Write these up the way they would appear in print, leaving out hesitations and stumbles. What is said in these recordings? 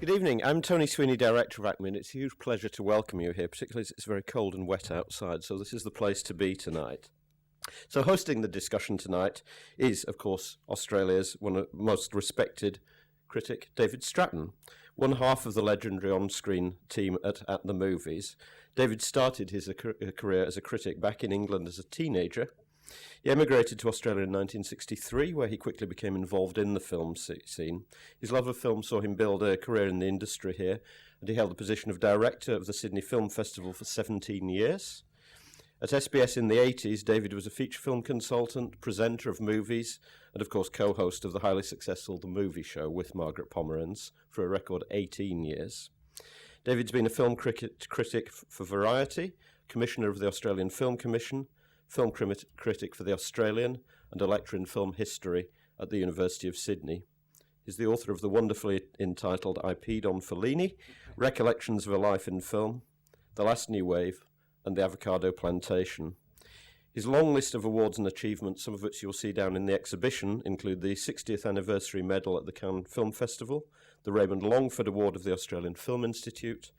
Good evening. I'm Tony Sweeney, Director of ACMI, and it's a huge pleasure to welcome you here, particularly as it's very cold and wet outside, so this is the place to be tonight. So hosting the discussion tonight is, of course, Australia's one of the most respected critic, David Stratton, one half of the legendary on-screen team at the Movies. David started his career as a critic back in England as a teenager. He emigrated to Australia in 1963, where he quickly became involved in the film scene. His love of film saw him build a career in the industry here, and he held the position of director of the Sydney Film Festival for 17 years. At SBS in the 80s, David was a feature film consultant, presenter of movies, and of course co-host of the highly successful The Movie Show with Margaret Pomeranz for a record 18 years. David's been a film critic for Variety, commissioner of the Australian Film Commission, film critic for The Australian, and a lecturer in film history at the University of Sydney. He's the author of the wonderfully entitled I Peed on Fellini, Recollections of a Life in Film, The Last New Wave, and The Avocado Plantation. His long list of awards and achievements, some of which you'll see down in the exhibition, include the 60th Anniversary Medal at the Cannes Film Festival, the Raymond Longford Award of the Australian Film Institute,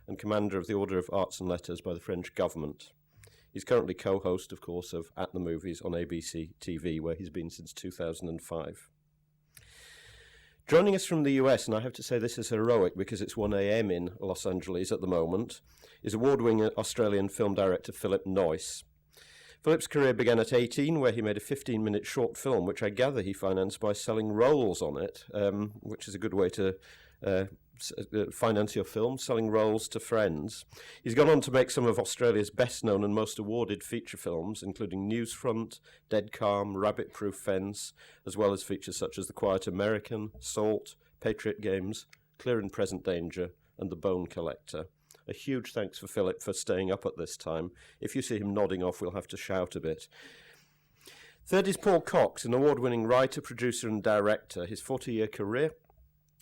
and Commander of the Order of Arts and Letters by the French government. He's currently co-host, of course, of At the Movies on ABC TV, where he's been since 2005. Joining us from the US, and I have to say this is heroic because it's 1 a.m. in Los Angeles at the moment, is award-winning Australian film director Phillip Noyce. Philip's career began at 18, where he made a 15-minute short film, which I gather he financed by selling rolls on it, which is a good way to finance your film, selling rolls to friends. He's gone on to make some of Australia's best-known and most awarded feature films, including Newsfront, Dead Calm, Rabbit Proof Fence, as well as features such as The Quiet American, Salt, Patriot Games, Clear and Present Danger, and The Bone Collector. A huge thanks for Philip for staying up at this time. If you see him nodding off, we'll have to shout a bit. Third is Paul Cox, an award-winning writer, producer and director. His 40-year career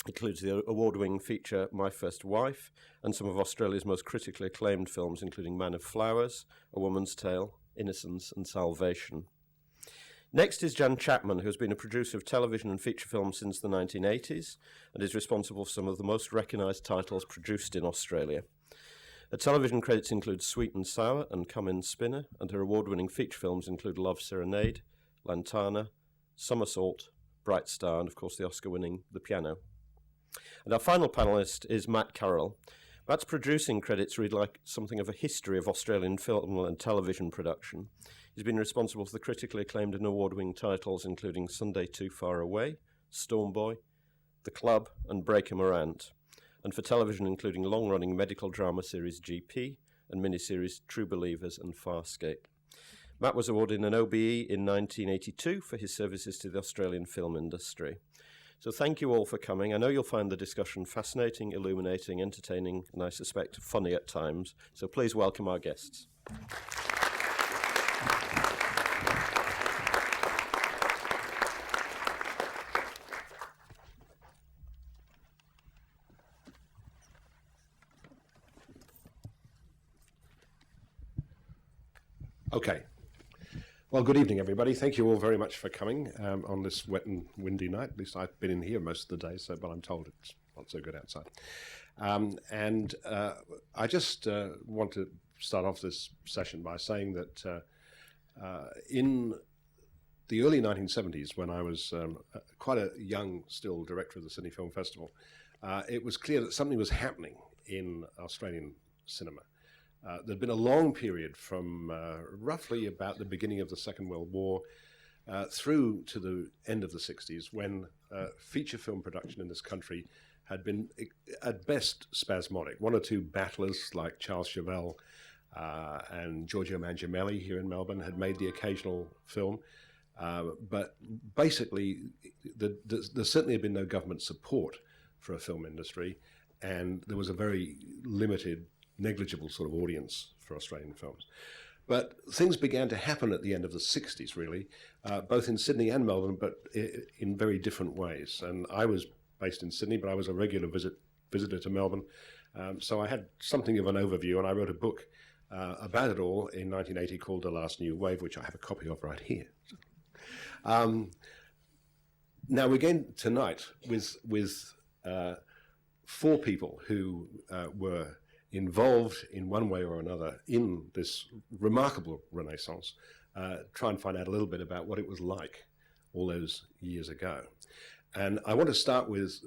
includes the award-winning feature My First Wife and some of Australia's most critically acclaimed films, including Man of Flowers, A Woman's Tale, Innocence and Salvation. Next is Jan Chapman, who has been a producer of television and feature films since the 1980s and is responsible for some of the most recognised titles produced in Australia. Her television credits include Sweet and Sour and Come In Spinner, and her award-winning feature films include Love Serenade, Lantana, Somersault, Bright Star, and of course the Oscar-winning The Piano. And our final panellist is Matt Carroll. Matt's producing credits read like something of a history of Australian film and television production. He's been responsible for the critically acclaimed and award-winning titles including Sunday Too Far Away, Storm Boy, The Club, and Breaker Morant, and for television including long-running medical drama series GP and miniseries True Believers and Farscape. Matt was awarded an OBE in 1982 for his services to the Australian film industry. So thank you all for coming. I know you'll find the discussion fascinating, illuminating, entertaining, and I suspect funny at times. So please welcome our guests. Okay. Well, good evening, everybody. Thank you all very much for coming on this wet and windy night. At least I've been in here most of the day, but I'm told it's not so good outside. I just want to start off this session by saying that in the early 1970s, when I was quite a young still director of the Sydney Film Festival, it was clear that something was happening in Australian cinema. There'd been a long period from roughly about the beginning of the Second World War through to the end of the 60s when feature film production in this country had been at best spasmodic. One or two battlers like Charles Chauvel and Giorgio Mangiamelli here in Melbourne had made the occasional film, but basically there certainly had been no government support for a film industry, and there was a very limited, negligible sort of audience for Australian films. But things began to happen at the end of the 60s, really, both in Sydney and Melbourne, but in very different ways. And I was based in Sydney, but I was a regular visitor to Melbourne. So I had something of an overview, and I wrote a book about it all in 1980 called The Last New Wave, which I have a copy of right here. Now, we're going tonight with 4 people who were involved in one way or another in this remarkable Renaissance, try and find out a little bit about what it was like all those years ago. And I want to start with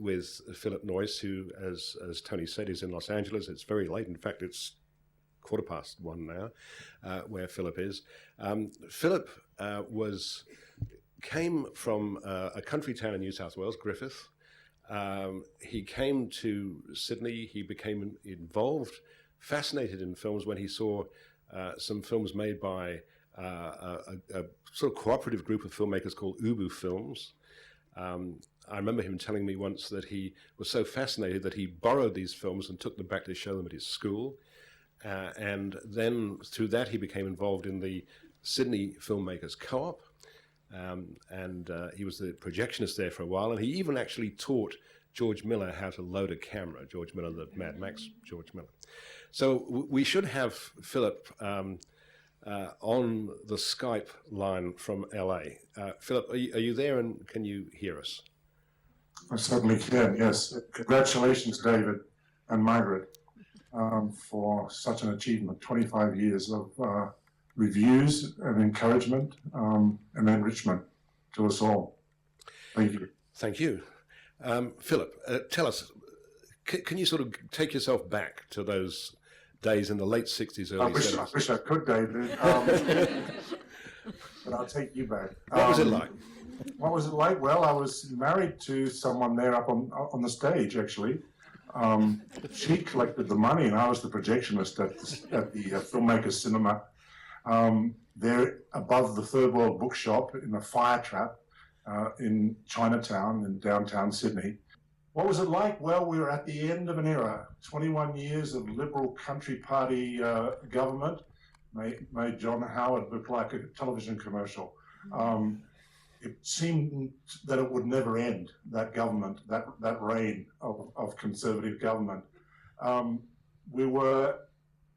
Phillip Noyce, who, as Tony said, is in Los Angeles. It's very late. In fact, it's 1:15 now, where Phillip is. Phillip came from a country town in New South Wales, Griffith. He came to Sydney. He became involved, fascinated in films when he saw some films made by a sort of cooperative group of filmmakers called Ubu Films. I remember him telling me once that he was so fascinated that he borrowed these films and took them back to show them at his school. And then through that, he became involved in the Sydney Filmmakers Co-op. And he was the projectionist there for a while. And he even actually taught George Miller how to load a camera. George Miller, the Mad Max George Miller. So we should have Phillip on the Skype line from LA. Phillip, are you there, and can you hear us? I certainly can, yes. Congratulations, David and Margaret, for such an achievement. 25 years of reviews and encouragement and enrichment to us all. Thank you. Thank you. Phillip, tell us, can you sort of take yourself back to those days in the late 60s, early 70s? I wish I could, David, but I'll take you back. What was it like? What was it like? Well, I was married to someone there up on the stage, actually. She collected the money, and I was the projectionist at the Filmmakers Cinema. There above the Third World Bookshop in a fire trap in Chinatown in downtown Sydney. What was it like? Well, we were at the end of an era. 21 years of Liberal Country Party government made John Howard look like a television commercial. It seemed that it would never end, that government, that reign of conservative government. We were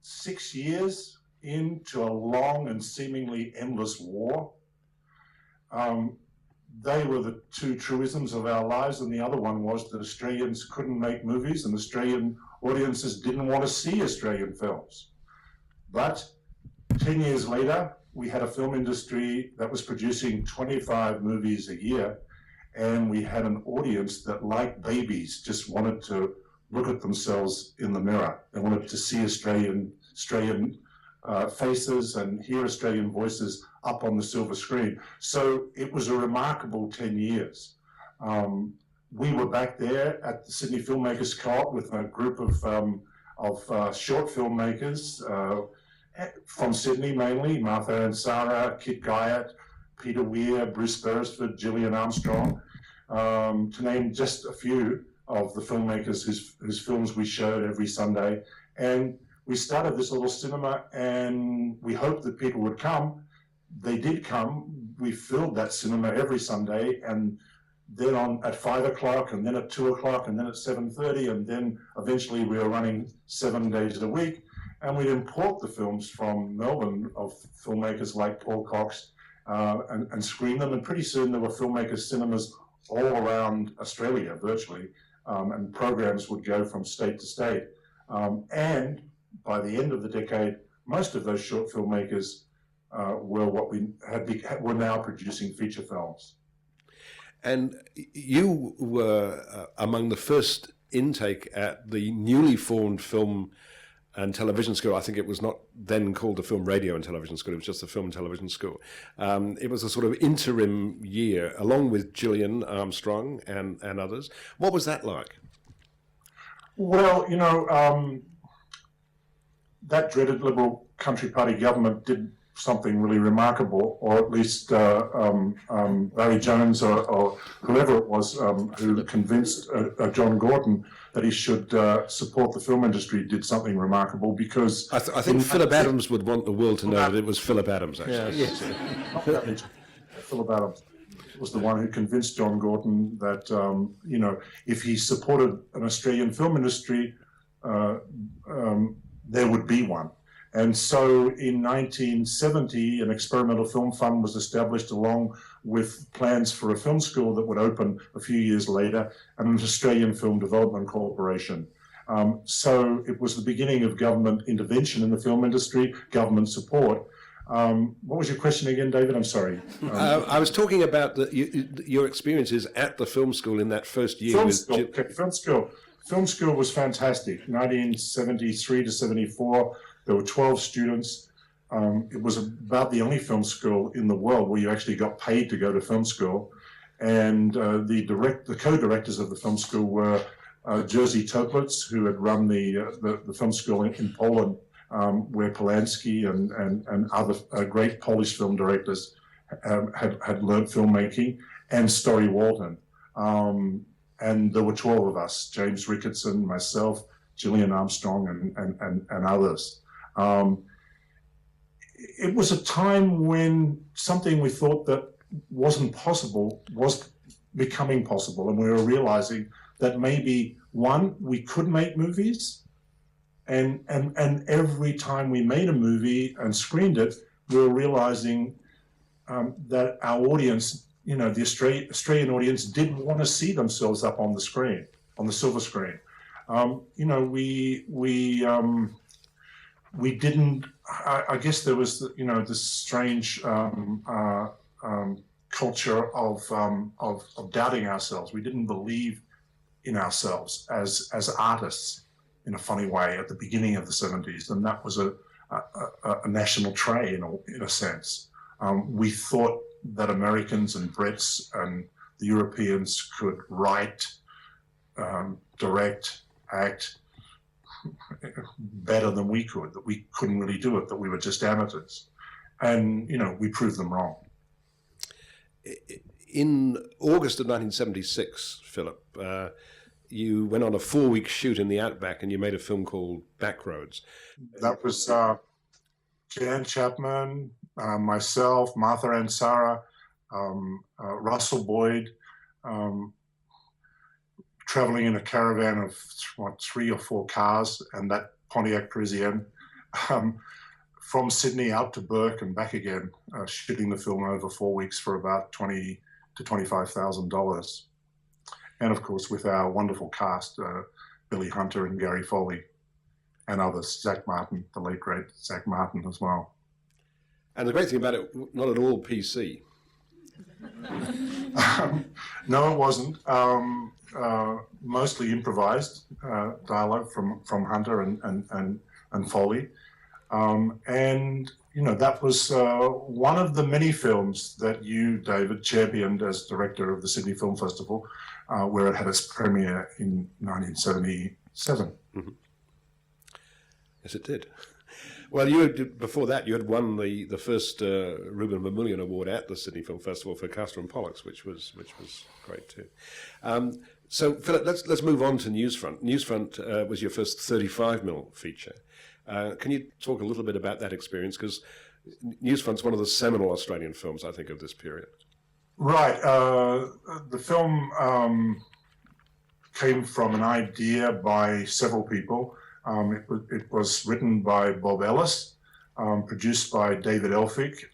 6 years into a long and seemingly endless war. They were the two truisms of our lives, and the other one was that Australians couldn't make movies and Australian audiences didn't want to see Australian films. But 10 years later, we had a film industry that was producing 25 movies a year, and we had an audience that, like babies, just wanted to look at themselves in the mirror. They wanted to see Australian faces and hear Australian voices up on the silver screen. So it was a remarkable 10 years. We were back there at the Sydney Filmmakers Co-op with a group of short filmmakers from Sydney mainly, Martha Ansara, Kit Guyot, Peter Weir, Bruce Beresford, Gillian Armstrong, to name just a few of the filmmakers whose films we showed every Sunday. And we started this little cinema, and we hoped that people would come. They did come. We filled that cinema every Sunday, and then at 5 o'clock, and then at 2 o'clock, and then at 7:30, and then eventually we were running 7 days a week. And we'd import the films from Melbourne of filmmakers like Paul Cox and screen them. And pretty soon there were filmmakers cinemas all around Australia, virtually, and programs would go from state to state. And by the end of the decade, most of those short filmmakers were what were now producing feature films. And you were among the first intake at the newly formed Film and Television School. I think it was not then called the Film, Radio and Television School, it was just the Film and Television School. It was a sort of interim year, along with Gillian Armstrong and others. What was that like? Well, that dreaded Liberal Country Party government did something really remarkable, or at least Barry Jones or whoever it was who convinced John Gorton that he should support the film industry did something remarkable, because I think Phillip Adams would want the world to know that it was Phillip Adams, actually. Yes. Phillip Adams was the one who convinced John Gorton that, if he supported an Australian film industry, there would be one. And so in 1970, an experimental film fund was established along with plans for a film school that would open a few years later, and an Australian Film Development Corporation. So it was the beginning of government intervention in the film industry, government support. What was your question again, David? I'm sorry. I was talking about your experiences at the film school in that first year. Film school was fantastic. 1973 to 74, there were 12 students. It was about the only film school in the world where you actually got paid to go to film school. And the co-directors of the film school were Jerzy Toplitz, who had run the film school in Poland, where Polanski and other great Polish film directors had learned filmmaking, and Story Walton. And there were 12 of us: James Ricketson, myself, Gillian Armstrong, and others. It was a time when something we thought that wasn't possible was becoming possible, and we were realizing that maybe, one, we could make movies, and every time we made a movie and screened it, we were realizing that our audience, the Australian audience, didn't want to see themselves up on the screen, on the silver screen. We didn't. I guess there was, this strange culture of doubting ourselves. We didn't believe in ourselves as artists in a funny way at the beginning of the 70s, and that was a national trait in a sense. We thought that Americans and Brits and the Europeans could write, direct, act better than we could, that we couldn't really do it, that we were just amateurs. And, we proved them wrong. In August of 1976, Philip, you went on a 4-week shoot in the Outback and you made a film called Backroads. That was Jan Chapman, myself, Martha Ansara, Russell Boyd, traveling in a caravan of 3 or 4 cars and that Pontiac Parisienne, from Sydney out to Burke and back again, shooting the film over 4 weeks for about $20,000 to $25,000. And of course, with our wonderful cast, Billy Hunter and Gary Foley, and others, Zach Martin, the late great Zach Martin as well. And the great thing about it, not at all PC. No, it wasn't. Mostly improvised dialogue from Hunter and Foley. And, that was one of the many films that you, David, championed as director of the Sydney Film Festival, where it had its premiere in 1977. Mm-hmm. Yes, it did. Well, before that, you had won the first Reuben Vermeulen Award at the Sydney Film Festival for Castor and Pollux, which was great too. So, Philip, let's move on to Newsfront. Newsfront was your first 35mm feature. Can you talk a little bit about that experience? Because Newsfront's one of the seminal Australian films, I think, of this period. Right. The film came from an idea by several people. It was written by Bob Ellis, produced by David Elphick.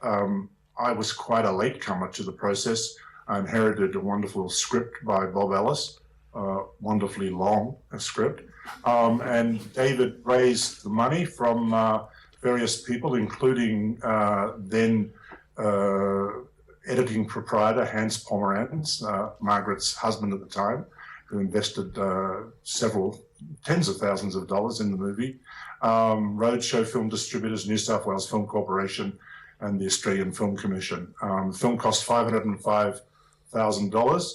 I was quite a latecomer to the process. I inherited a wonderful script by Bob Ellis, wonderfully long script. And David raised the money from various people, including then editing proprietor Hans Pomerantz, Margaret's husband at the time, who invested several tens of thousands of dollars in the movie. Roadshow Film Distributors, New South Wales Film Corporation, and the Australian Film Commission. The film cost $505,000,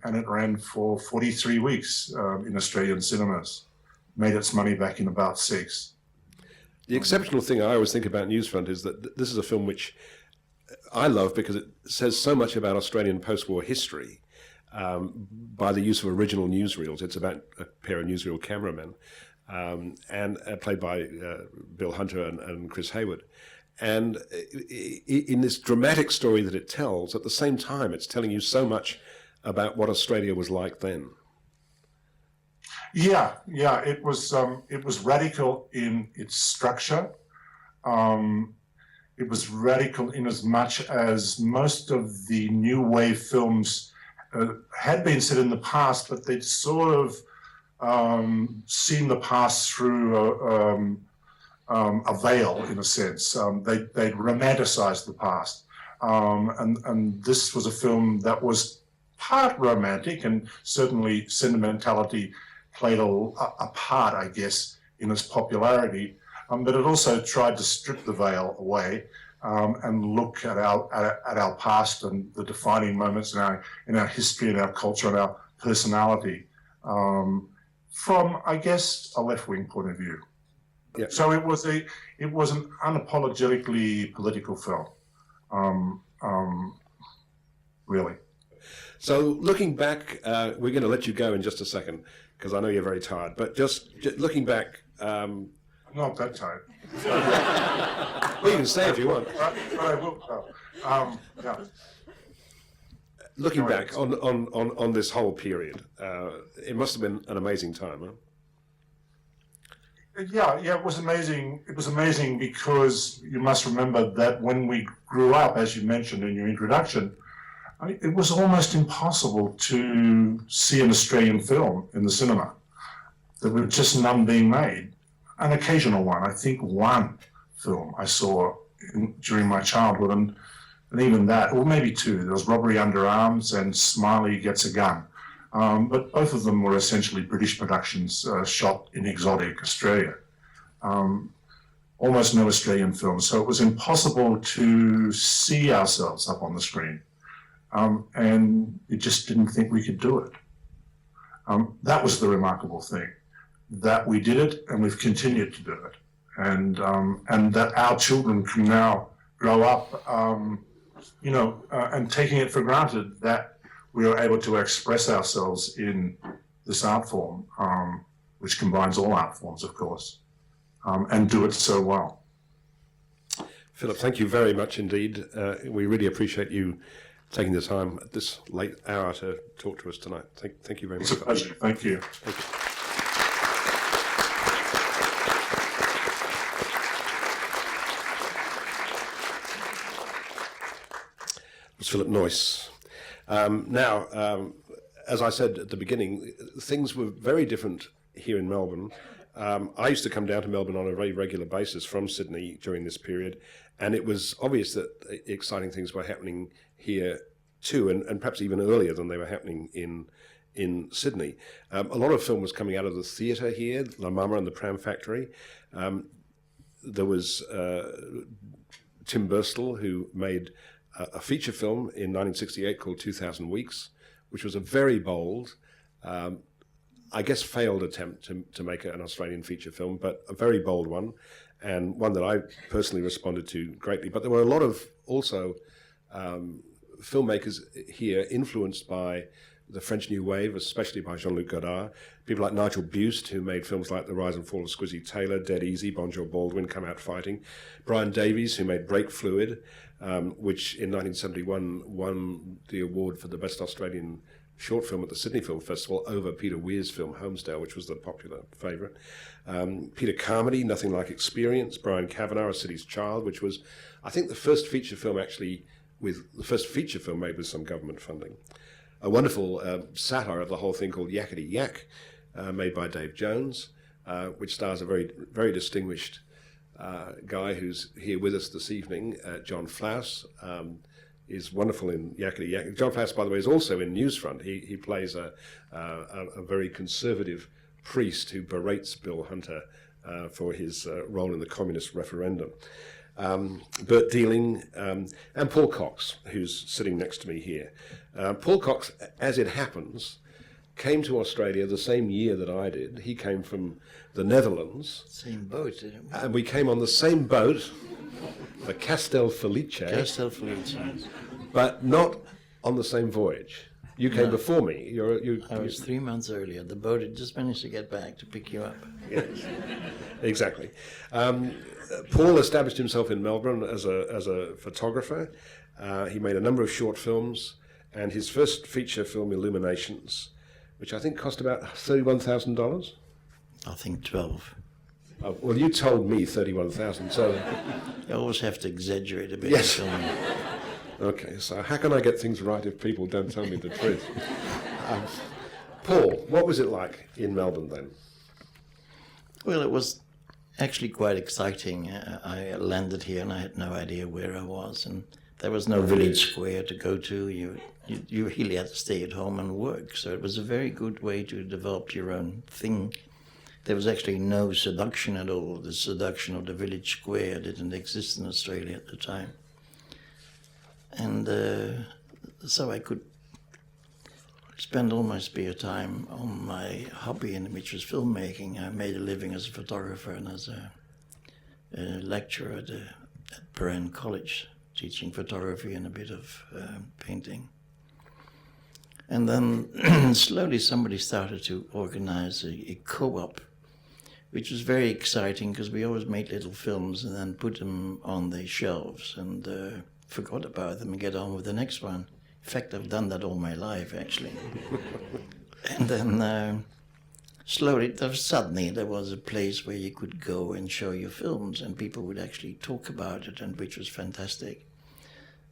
and it ran for 43 weeks in Australian cinemas. Made its money back in about 6. The exceptional thing I always think about Newsfront is that this is a film which I love because it says so much about Australian post-war history by the use of original newsreels. It's about a pair of newsreel cameramen and played by Bill Hunter and Chris Hayward. And in this dramatic story that it tells, at the same time, it's telling you so much about what Australia was like then. Yeah, it was radical in its structure. It was radical in as much as most of the new wave films had been set in the past, but they'd sort of seen the past through a veil, in a sense. They'd romanticized the past. And this was a film that was part romantic, and certainly sentimentality played a part, I guess, in its popularity. But it also tried to strip the veil away and look at our past and the defining moments in our history and our culture and our personality from, I guess, a left-wing point of view. Yeah. So it was an unapologetically political film, really. So looking back, we're going to let you go in just a second because I know you're very tired. But just looking back. I'm not that tired. Well, you can stay if you want. But I will. Yeah. Looking back on this whole period, it must have been an amazing time, huh? Yeah, it was amazing. It was amazing because you must remember that when we grew up, as you mentioned in your introduction, it was almost impossible to see an Australian film in the cinema. There were just none being made. An occasional one. I think one film I saw during my childhood, and even that, or maybe two. There was Robbery Under Arms and Smiley Gets a Gun. But both of them were essentially British productions shot in exotic Australia. Almost no Australian films. So it was impossible to see ourselves up on the screen. And we just didn't think we could do it. That was the remarkable thing, that we did it and we've continued to do it. And that our children can now grow up, and taking it for granted that we are able to express ourselves in this art form, which combines all art forms, of course, and do it so well. Philip, thank you very much indeed. We really appreciate you taking the time at this late hour to talk to us tonight. Thank you very much. It's a pleasure. Thank you. Thank you. It was Phillip Noyce. As I said at the beginning, things were very different here in Melbourne. I used to come down to Melbourne on a very regular basis from Sydney during this period, and it was obvious that exciting things were happening here too, and perhaps even earlier than they were happening in Sydney. A lot of film was coming out of the theatre here, La Mama and the Pram Factory. There was Tim Burstall, who made a feature film in 1968 called 2000 Weeks, which was a very bold, I guess failed attempt to make an Australian feature film, but a very bold one, and one that I personally responded to greatly. But there were a lot of also filmmakers here influenced by the French New Wave, especially by Jean-Luc Godard. People like Nigel Buste, who made films like The Rise and Fall of Squizzy Taylor, Dead Easy, Bonjour Baldwin, Come Out Fighting. Brian Davies, who made Brake Fluid, which in 1971 won the award for the best Australian short film at the Sydney Film Festival over Peter Weir's film Homesdale, which was the popular favourite. Peter Carmody, Nothing Like Experience. Brian Kavanagh, A City's Child, which was, I think, the first feature film made with some government funding. A wonderful satire of the whole thing called Yakety Yak, made by Dave Jones, which stars a very, very distinguished guy who's here with us this evening. John Flaus is wonderful in Yakety Yak. John Flaus, by the way, is also in Newsfront. He plays a very conservative priest who berates Bill Hunter for his role in the communist referendum. Bert Dealing, and Paul Cox, who's sitting next to me here. Paul Cox, as it happens, came to Australia the same year that I did. He came from the Netherlands. Same boat, didn't we? And we came on the same boat, the Castel Felice. Castel Felice. But not on the same voyage. You came before me. I was 3 months earlier. The boat had just managed to get back to pick you up. Yes, exactly. Paul established himself in Melbourne as a photographer. He made a number of short films, and his first feature film, Illuminations, which I think cost about $31,000. I think 12. Oh, well, you told me 31,000, so... You always have to exaggerate a bit. Yes. Okay, so how can I get things right if people don't tell me the truth? Paul, what was it like in Melbourne then? Well, it was actually quite exciting. I landed here and I had no idea where I was, and there was no village square to go to. You really had to stay at home and work, so it was a very good way to develop your own thing. There was actually no seduction at all. The seduction of the village square didn't exist in Australia at the time. And so I could spend all my spare time on my hobby, which was filmmaking. I made a living as a photographer and as a lecturer at Perrin College, teaching photography and a bit of painting. And then slowly somebody started to organize a co-op, which was very exciting because we always made little films and then put them on the shelves and forgot about them and get on with the next one. In fact, I've done that all my life, actually. And then suddenly there was a place where you could go and show your films and people would actually talk about it, and which was fantastic.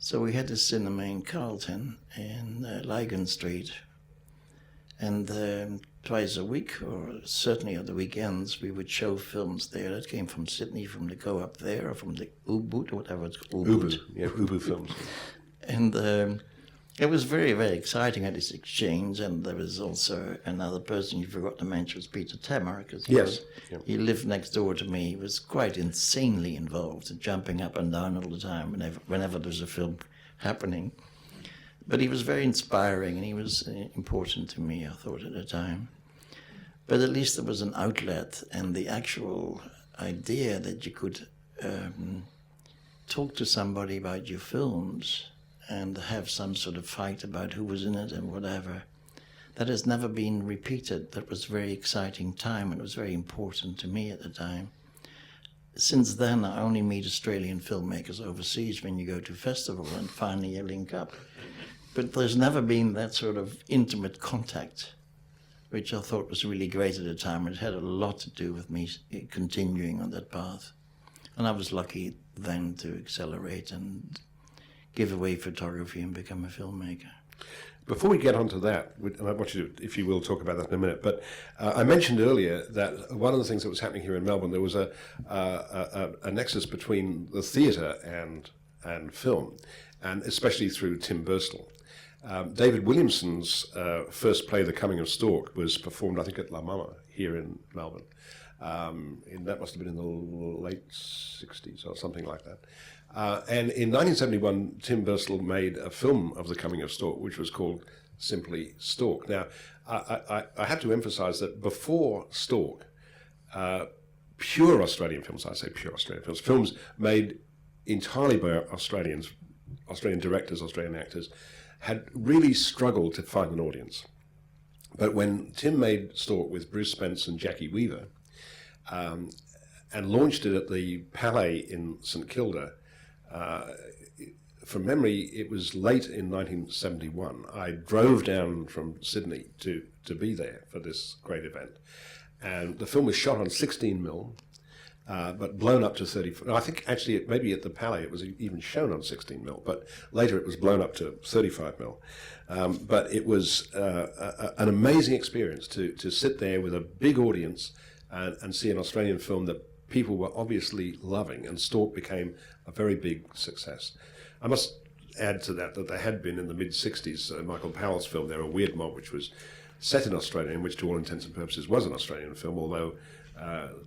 So we had a cinema in Carlton in Lygon Street, and twice a week, or certainly on the weekends, we would show films there that came from Sydney, from the co-op there, or from the Ubud, or whatever it's called. Ubud, yeah, Ubud Films. And it was very, very exciting at this exchange, and there was also another person you forgot to mention, was Peter Tammer, because he lived next door to me. He was quite insanely involved, jumping up and down all the time whenever there was a film happening. But he was very inspiring, and he was important to me, I thought, at the time. But at least there was an outlet, and the actual idea that you could talk to somebody about your films and have some sort of fight about who was in it and whatever, that has never been repeated. That was a very exciting time. It was very important to me at the time. Since then, I only meet Australian filmmakers overseas when you go to festival, and finally you link up. But there's never been that sort of intimate contact, which I thought was really great at the time. It had a lot to do with me continuing on that path. And I was lucky then to accelerate and give away photography and become a filmmaker. Before we get on to that, and I want you to, if you will, talk about that in a minute, but I mentioned earlier that one of the things that was happening here in Melbourne, there was a nexus between the theatre and film, and especially through Tim Birstall. David Williamson's first play, The Coming of Stork, was performed, I think, at La Mama here in Melbourne. That must have been in the late 60s or something like that. And in 1971, Tim Birstall made a film of The Coming of Stork, which was called simply Stork. Now, I have to emphasize that before Stork, pure Australian films, I say pure Australian films, films made entirely by Australian directors, Australian actors, had really struggled to find an audience. But when Tim made Stork with Bruce Spence and Jackie Weaver, and launched it at the Palais in St Kilda, from memory, it was late in 1971. I drove down from Sydney to be there for this great event. And the film was shot on 16mm, but blown up to 30. I think actually maybe at the Palais it was even shown on 16mm, but later it was blown up to 35mm. But it was an amazing experience to sit there with a big audience and see an Australian film that people were obviously loving, and Stork became a very big success. I must add to that there had been in the mid-60s Michael Powell's film there, A Weird Mob, which was set in Australia, in which to all intents and purposes was an Australian film, although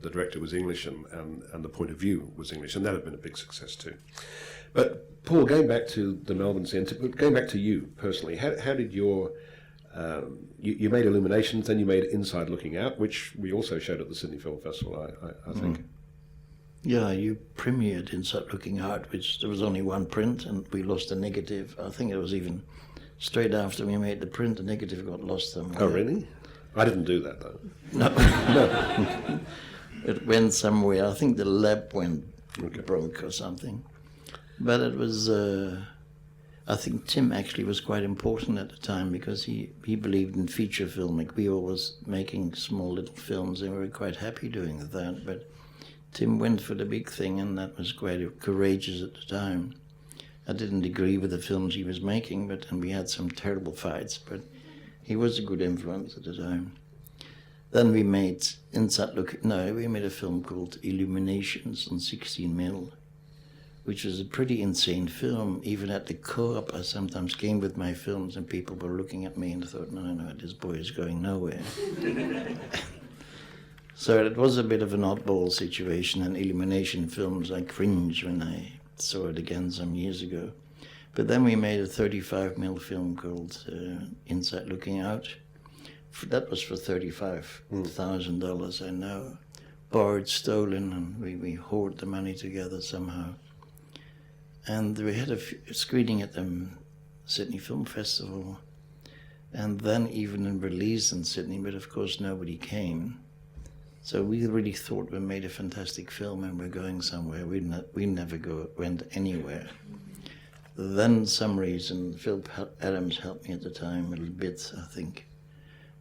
the director was English and the point of view was English, and that had been a big success too. But Paul, going back to the Melbourne scene, going back to you personally, how did your... you made Illuminations, then you made Inside Looking Out, which we also showed at the Sydney Film Festival, I think. Yeah, you premiered Inside Looking Out, which there was only one print, and we lost a negative. I think it was even straight after we made the print, the negative got lost somewhere. Oh, really? I didn't do that, though. No. No. It went somewhere. I think the lab broke or something. But it was... I think Tim actually was quite important at the time because he believed in feature filming. We were always making small little films and we were quite happy doing that. But Tim went for the big thing, and that was quite courageous at the time. I didn't agree with the films he was making, and we had some terrible fights, but he was a good influence at the time. Then we made we made a film called Illuminations on 16mm, which was a pretty insane film. Even at the co-op, I sometimes came with my films and people were looking at me and thought, no, this boy is going nowhere. So it was a bit of an oddball situation, and Illumination films, I cringed when I saw it again some years ago. But then we made a 35mm film called Inside Looking Out. That was for $35,000, I know. Borrowed, stolen, and we hoarded the money together somehow. And we had a screening at the Sydney Film Festival, and then even a release in Sydney, but of course nobody came. So we really thought we made a fantastic film and we're going somewhere. We never went anywhere. Then, some reason, Phil Adams helped me at the time a little bit, I think,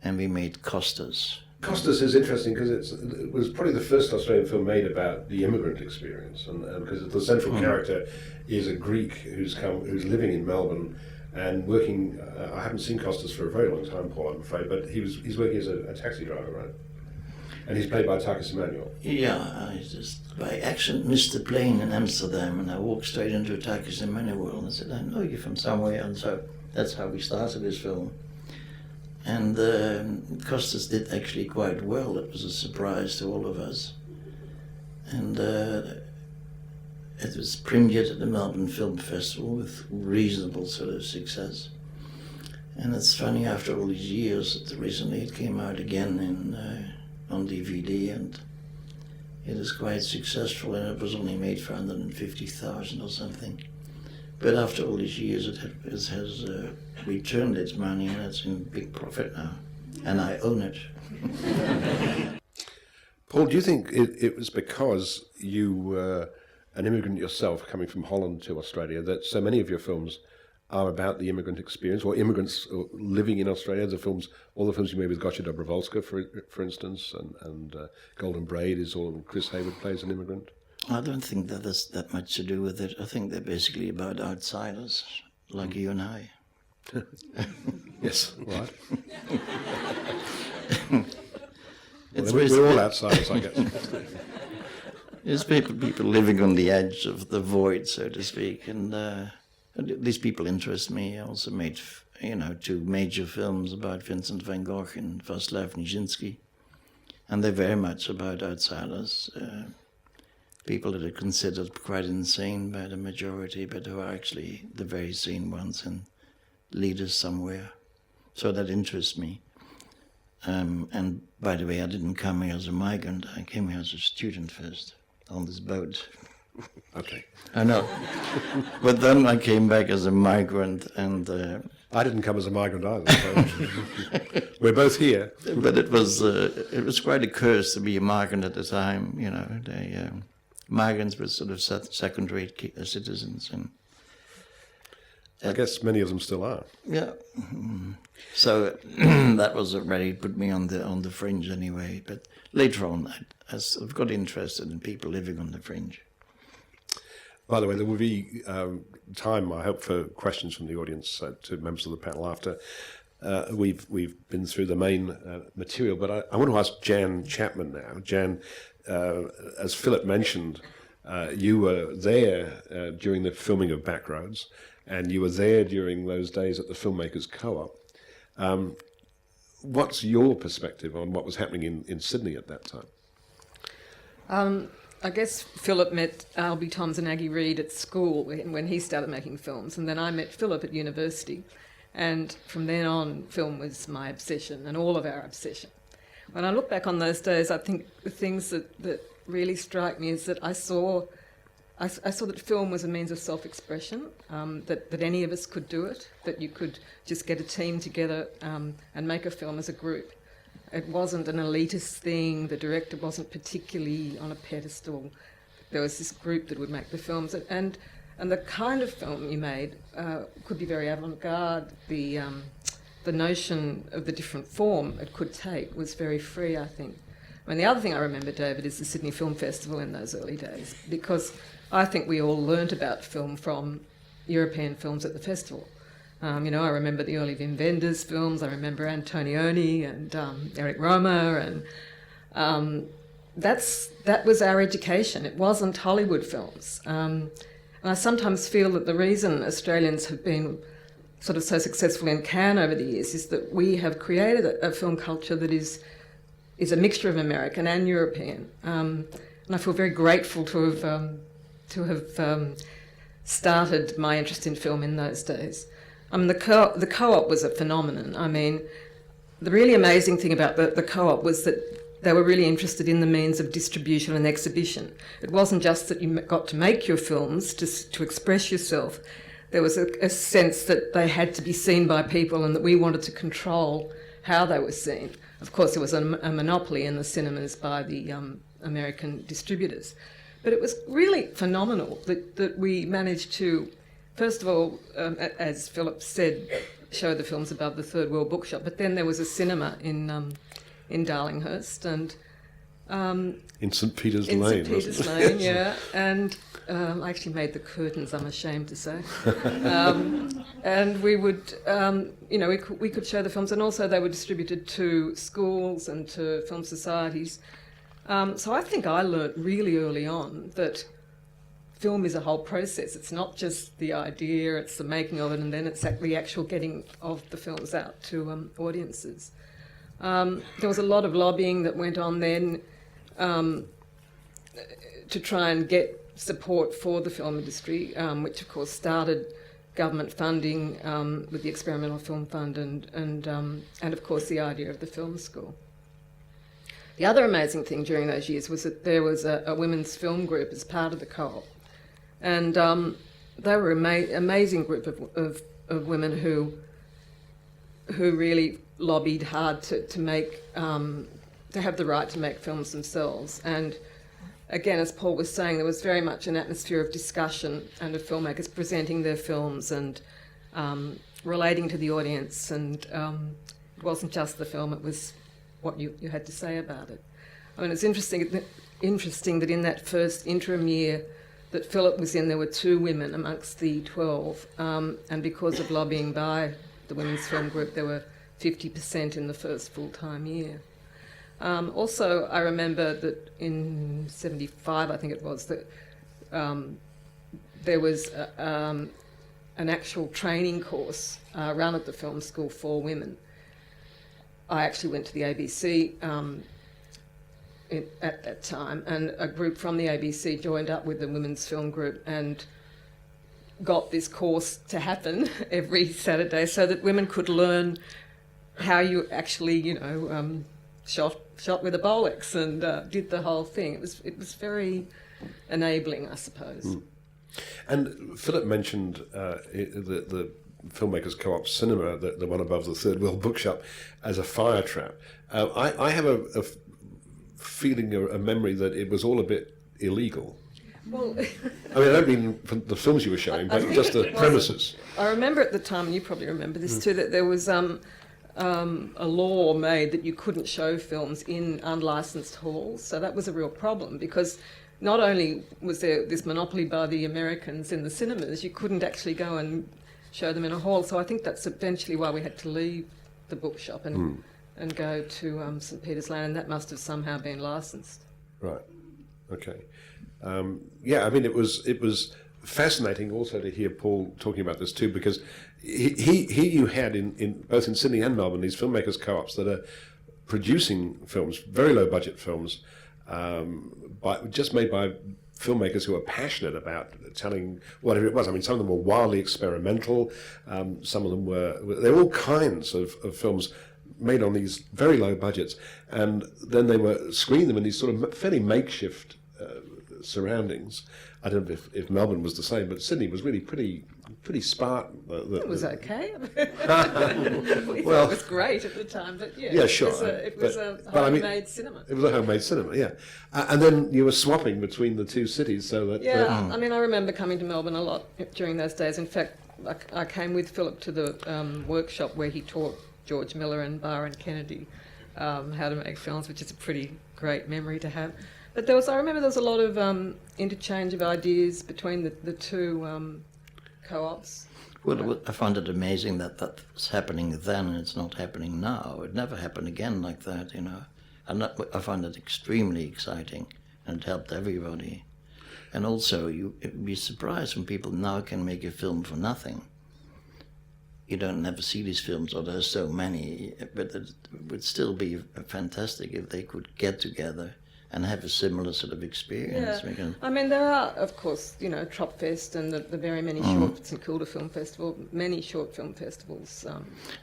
and we made Costas. Costas is interesting because it was probably the first Australian film made about the immigrant experience, and because the central character is a Greek who's living in Melbourne and working. I haven't seen Costas for a very long time, Paul, I'm afraid, but he's working as a taxi driver, right? And he's played by Takis Emmanuel. Yeah, I just by accident missed the plane in Amsterdam, and I walked straight into Takis Emmanuel, and I said, I know you from somewhere, and so that's how we started this film. And Costas did actually quite well. It was a surprise to all of us. And it was premiered at the Melbourne Film Festival with reasonable sort of success. And it's funny, after all these years, that recently it came out again on DVD, and it is quite successful, and it was only made for 150,000 or something. But after all these years, it has returned its money, and it's in big profit now, and I own it. Paul, do you think it was because you were an immigrant yourself, coming from Holland to Australia, that so many of your films are about the immigrant experience, or immigrants living in Australia? All the films you made with Gotcha Dobrovolska, for instance, and Golden Braid is all Chris Hayward plays an immigrant. I don't think that has that much to do with it. I think they're basically about outsiders, like you and I. Yes, right. We're all outsiders, I guess. It's people living on the edge of the void, so to speak, and these people interest me. I also made, 2 major films about Vincent van Gogh and Václav Nijinsky, and they're very much about outsiders. People that are considered quite insane by the majority, but who are actually the very sane ones and lead us somewhere. So that interests me. And by the way, I didn't come here as a migrant. I came here as a student first, on this boat. Okay. I know. But then I came back as a migrant, and I didn't come as a migrant either. So we're both here. But it was quite a curse to be a migrant at the time. Migrants were sort of second-rate citizens, and I guess many of them still are. Yeah. So that was already put me on the fringe anyway. But later on, I've got interested in people living on the fringe. By the way, there will be time, I hope, for questions from the audience to members of the panel after we've been through the main material. But I want to ask Jan Chapman now. Jan, as Philip mentioned, you were there during the filming of Backroads, and you were there during those days at the Filmmakers Co-op. What's your perspective on what was happening in Sydney at that time? I guess Philip met Albie Toms and Aggie Reed at school when he started making films, and then I met Philip at university. And from then on, film was my obsession and all of our obsession. When I look back on those days, I think the things that really strike me is that I saw that film was a means of self-expression, that any of us could do it, that you could just get a team together and make a film as a group. It wasn't an elitist thing. The director wasn't particularly on a pedestal. There was this group that would make the films. And And the kind of film you made could be very avant-garde. The notion of the different form it could take was very free, I think. I mean, the other thing I remember, David, is the Sydney Film Festival in those early days, because I think we all learnt about film from European films at the festival. You know, I remember the early Wim Wenders films, I remember Antonioni and Eric Romer, and that was our education. It wasn't Hollywood films. And I sometimes feel that the reason Australians have been sort of so successful in Cannes over the years is that we have created a film culture that is a mixture of American and European. And I feel very grateful to have started my interest in film in those days. I mean, the co-op was a phenomenon. I mean, the really amazing thing about the co-op was that they were really interested in the means of distribution and exhibition. It wasn't just that you got to make your films to express yourself. There was a sense that they had to be seen by people and that we wanted to control how they were seen. Of course, there was a monopoly in the cinemas by the American distributors. But it was really phenomenal that we managed to, first of all, as Philip said, show the films above the Third World Bookshop. But then there was a cinema in Darlinghurst and in St Peter's Lane. In St Peter's Lane, yeah. And I actually made the curtains, I'm ashamed to say. And we would, we could show the films, and also they were distributed to schools and to film societies. So I think I learnt really early on that film is a whole process. It's not just the idea, it's the making of it, and then it's the actual getting of the films out to audiences. There was a lot of lobbying that went on then to try and get support for the film industry, which of course started government funding with the Experimental Film Fund and of course the idea of the film school. The other amazing thing during those years was that there was a women's film group as part of the co-op, and they were an amazing group of women who really lobbied hard to make to have the right to make films themselves. And again, as Paul was saying, there was very much an atmosphere of discussion and of filmmakers presenting their films and relating to the audience. And it wasn't just the film, it was what you had to say about it. I mean, it's interesting that in that first interim year that Philip was in, there were 2 women amongst the 12. And because of lobbying by the Women's Film Group, there were 50% in the first full-time year. Also, I remember that in 75, I think it was, that there was an actual training course run at the film school for women. I actually went to the ABC at that time, and a group from the ABC joined up with the Women's Film Group and got this course to happen every Saturday so that women could learn how you actually, shot with a Bolex and did the whole thing. It was very enabling, I suppose. Mm. And Philip mentioned the Filmmakers Co-op cinema, the one above the Third World Bookshop, as a fire trap. I have a feeling, a memory that it was all a bit illegal. Well, I mean, I don't mean from the films you were showing, but just the premises. I remember at the time, and you probably remember this too, that there was a law made that you couldn't show films in unlicensed halls. So that was a real problem, because not only was there this monopoly by the Americans in the cinemas, you couldn't actually go and show them in a hall. So I think that's eventually why we had to leave the bookshop and go to St Peter's Lane, and that must have somehow been licensed. Right. Okay. Yeah, I mean, it was fascinating also to hear Paul talking about this too, because here you had in both in Sydney and Melbourne these filmmakers co-ops that are producing films, very low budget films, just made by filmmakers who are passionate about telling whatever it was. I mean, some of them were wildly experimental. Some of them there were all kinds of films made on these very low budgets, and then they were screening them in these sort of fairly makeshift surroundings. I don't know if Melbourne was the same, but Sydney was really pretty pretty spartan. It was okay. We thought it was great at the time, but yeah, sure. It was a homemade cinema. It was a homemade cinema, yeah. And then you were swapping between the two cities, so that I mean, I remember coming to Melbourne a lot during those days. In fact, I came with Philip to the workshop where he taught George Miller and Byron Kennedy how to make films, which is a pretty great memory to have. But I remember there was a lot of interchange of ideas between the two co-ops. Well, I find it amazing that that's happening then and it's not happening now. It never happened again like that, you know. And I find it extremely exciting, and it helped everybody. And also, you'd be surprised when people now can make a film for nothing. You don't never see these films, or there's so many, but it would still be fantastic if they could get together and have a similar sort of experience. Yeah. I mean, there are, of course, you know, Tropfest and the very many short, St Kilda Film Festival, many short film festivals.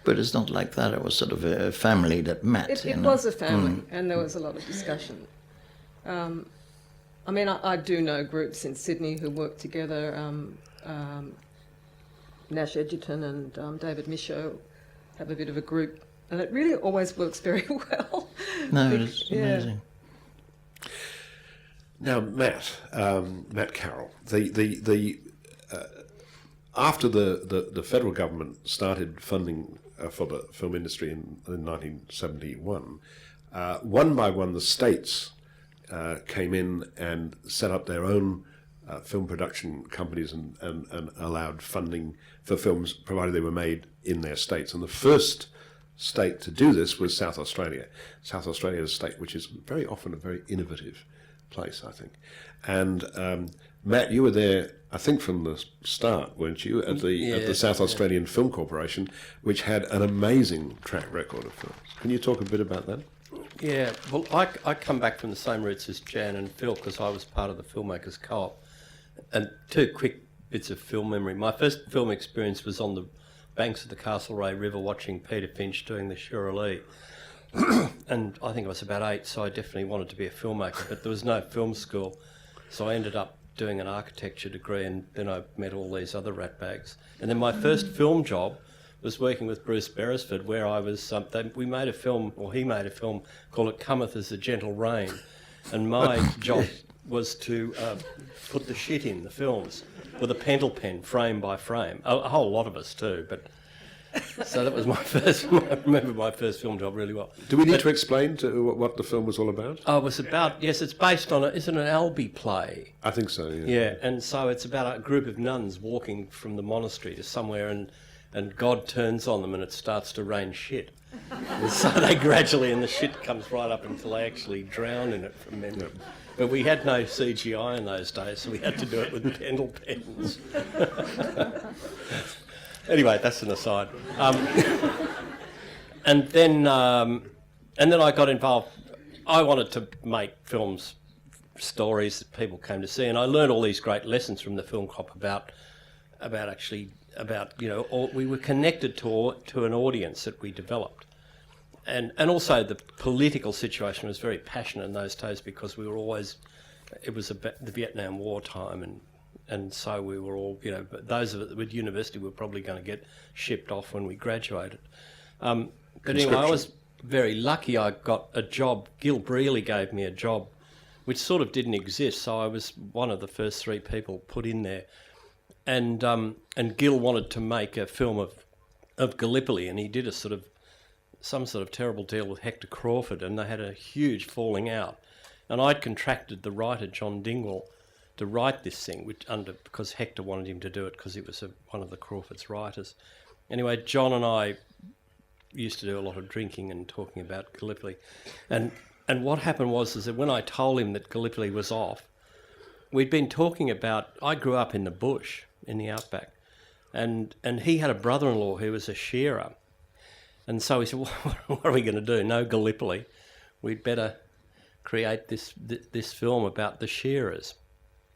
But it's not like that. It was sort of a family that met. It was a family, and there was a lot of discussion. I mean, I do know groups in Sydney who work together. Nash Edgerton and David Michaud have a bit of a group, and it really always works very well. No, it's amazing. Now, Matt Carroll, after the federal government started funding for the film industry in 1971, one by one the states came in and set up their own film production companies and allowed funding for films provided they were made in their states. And the first state to do this was South Australia. South Australia is a state which is very often a very innovative place, I think. And Matt, you were there, I think, from the start, weren't you, at the South Australian Film Corporation, which had an amazing track record of films. Can you talk a bit about that? Yeah, well, I come back from the same roots as Jan and Phil because I was part of the Filmmakers Co-op. And two quick bits of film memory. My first film experience was on the banks of the Castlereagh River watching Peter Finch doing the Shirley. And I think I was about 8, so I definitely wanted to be a filmmaker, but there was no film school. So I ended up doing an architecture degree, and then I met all these other ratbags. And then my first film job was working with Bruce Beresford, where I was, he made a film called It Cometh as a Gentle Rain. And my job was to put the shit in the films with a pentel pen, frame by frame. A whole lot of us too, but so that was my first. I remember my first film job really well. Do we need to explain what the film was all about? Oh, it was about, yes, it's based on isn't it an Albee play? I think so, yeah. Yeah, and so it's about a group of nuns walking from the monastery to somewhere, and God turns on them and it starts to rain shit. And so they gradually, and the shit comes right up until they actually drown in it from memory. But we had no CGI in those days, so we had to do it with pentel pens. Anyway, that's an aside. And then I got involved. I wanted to make films, stories that people came to see, and I learned all these great lessons from the film crop about we were connected to an audience that we developed. And also the political situation was very passionate in those days because we were always, it was the Vietnam War time, and so we were all, those of us with university were probably going to get shipped off when we graduated. But anyway, I was very lucky. I got a job. Gil Brealey gave me a job, which sort of didn't exist. So I was one of the first 3 people put in there. And Gil wanted to make a film of Gallipoli, and he did some sort of terrible deal with Hector Crawford, and they had a huge falling out. And I'd contracted the writer John Dingwall to write this thing, because Hector wanted him to do it because he was one of the Crawford's writers. Anyway, John and I used to do a lot of drinking and talking about Gallipoli, and what happened was that when I told him that Gallipoli was off, we'd been talking about. I grew up in the bush in the outback, and he had a brother-in-law who was a shearer. And so he said, well, what are we going to do? No Gallipoli. We'd better create this film about the shearers.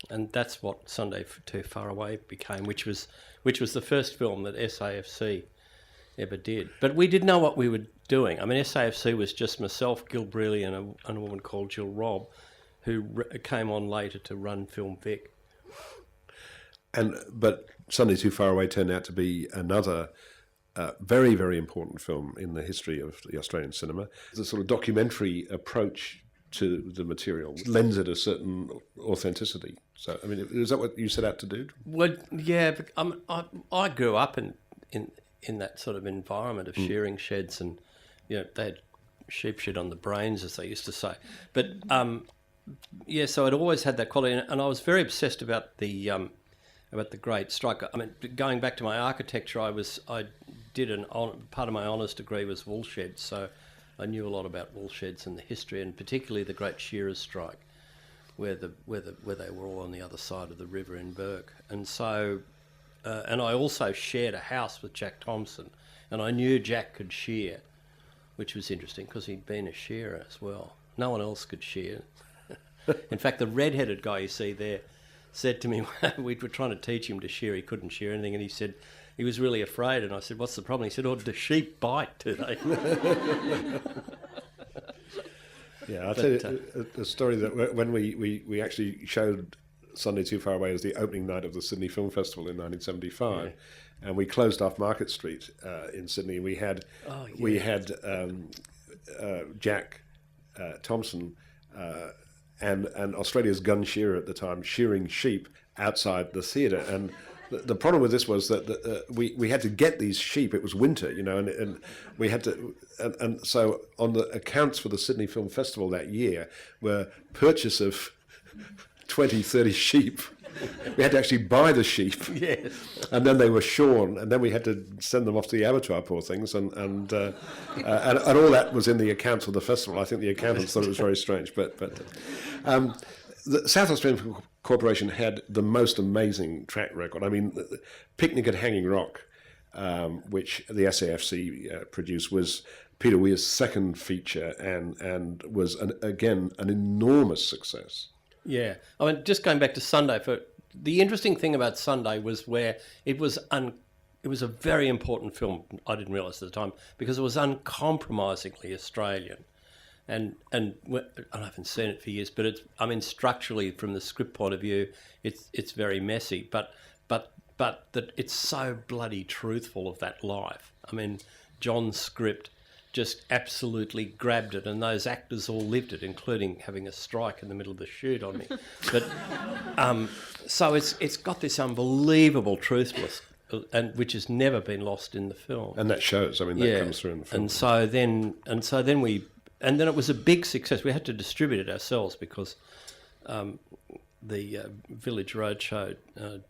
And that's what Sunday Too Far Away became, which was the first film that SAFC ever did. But we didn't know what we were doing. I mean, SAFC was just myself, Gil Brealey, and a woman called Jill Robb, who came on later to run Film Vic. But Sunday Too Far Away turned out to be another very, very important film in the history of the Australian cinema. The sort of documentary approach to the material lends it a certain authenticity. So, I mean, is that what you set out to do? Well, yeah, I grew up in that sort of environment of shearing sheds, and they had sheep shit on the brains, as they used to say. But so it always had that quality, and I was very obsessed about the Great Strike. I mean, going back to my architecture, I did part of my honours degree was wool sheds, so I knew a lot about wool sheds and the history, and particularly the Great Shearers' Strike, where they were all on the other side of the river in Burke. And so, and I also shared a house with Jack Thompson, and I knew Jack could shear, which was interesting because he'd been a shearer as well. No one else could shear. In fact, the red-headed guy you see there said to me, we were trying to teach him to shear, he couldn't shear anything, and he said, he was really afraid, and I said, what's the problem? He said, do sheep bite, do they? Yeah, I'll tell you a story that when we actually showed Sunday Too Far Away as the opening night of the Sydney Film Festival in 1975, and we closed off Market Street in Sydney. We had Jack Thompson and Australia's gun shearer at the time shearing sheep outside the theatre, and the problem with this was that we had to get these sheep. It was winter, and we had to, and so on the accounts for the Sydney Film Festival that year were purchase of 20, 30 sheep. We had to actually buy the sheep, yes, and then they were shorn, and then we had to send them off to the abattoir, poor things, and all that was in the accounts of the festival. I think the accountants thought it was very strange, but the South Australian Corporation had the most amazing track record. I mean, Picnic at Hanging Rock, which the SAFC produced, was Peter Weir's second feature and was, again, an enormous success. Yeah. I mean, just going back to Sunday, the interesting thing about Sunday was where it was a very important film, I didn't realise at the time, because it was uncompromisingly Australian. And I haven't seen it for years, but structurally, from the script point of view, it's very messy, but that it's so bloody truthful of that life. I mean, John's script just absolutely grabbed it, and those actors all lived it, including having a strike in the middle of the shoot on me. But so it's got this unbelievable truthfulness, and which has never been lost in the film. And that shows. I mean, that comes through in the film. And then it was a big success. We had to distribute it ourselves because the Village Roadshow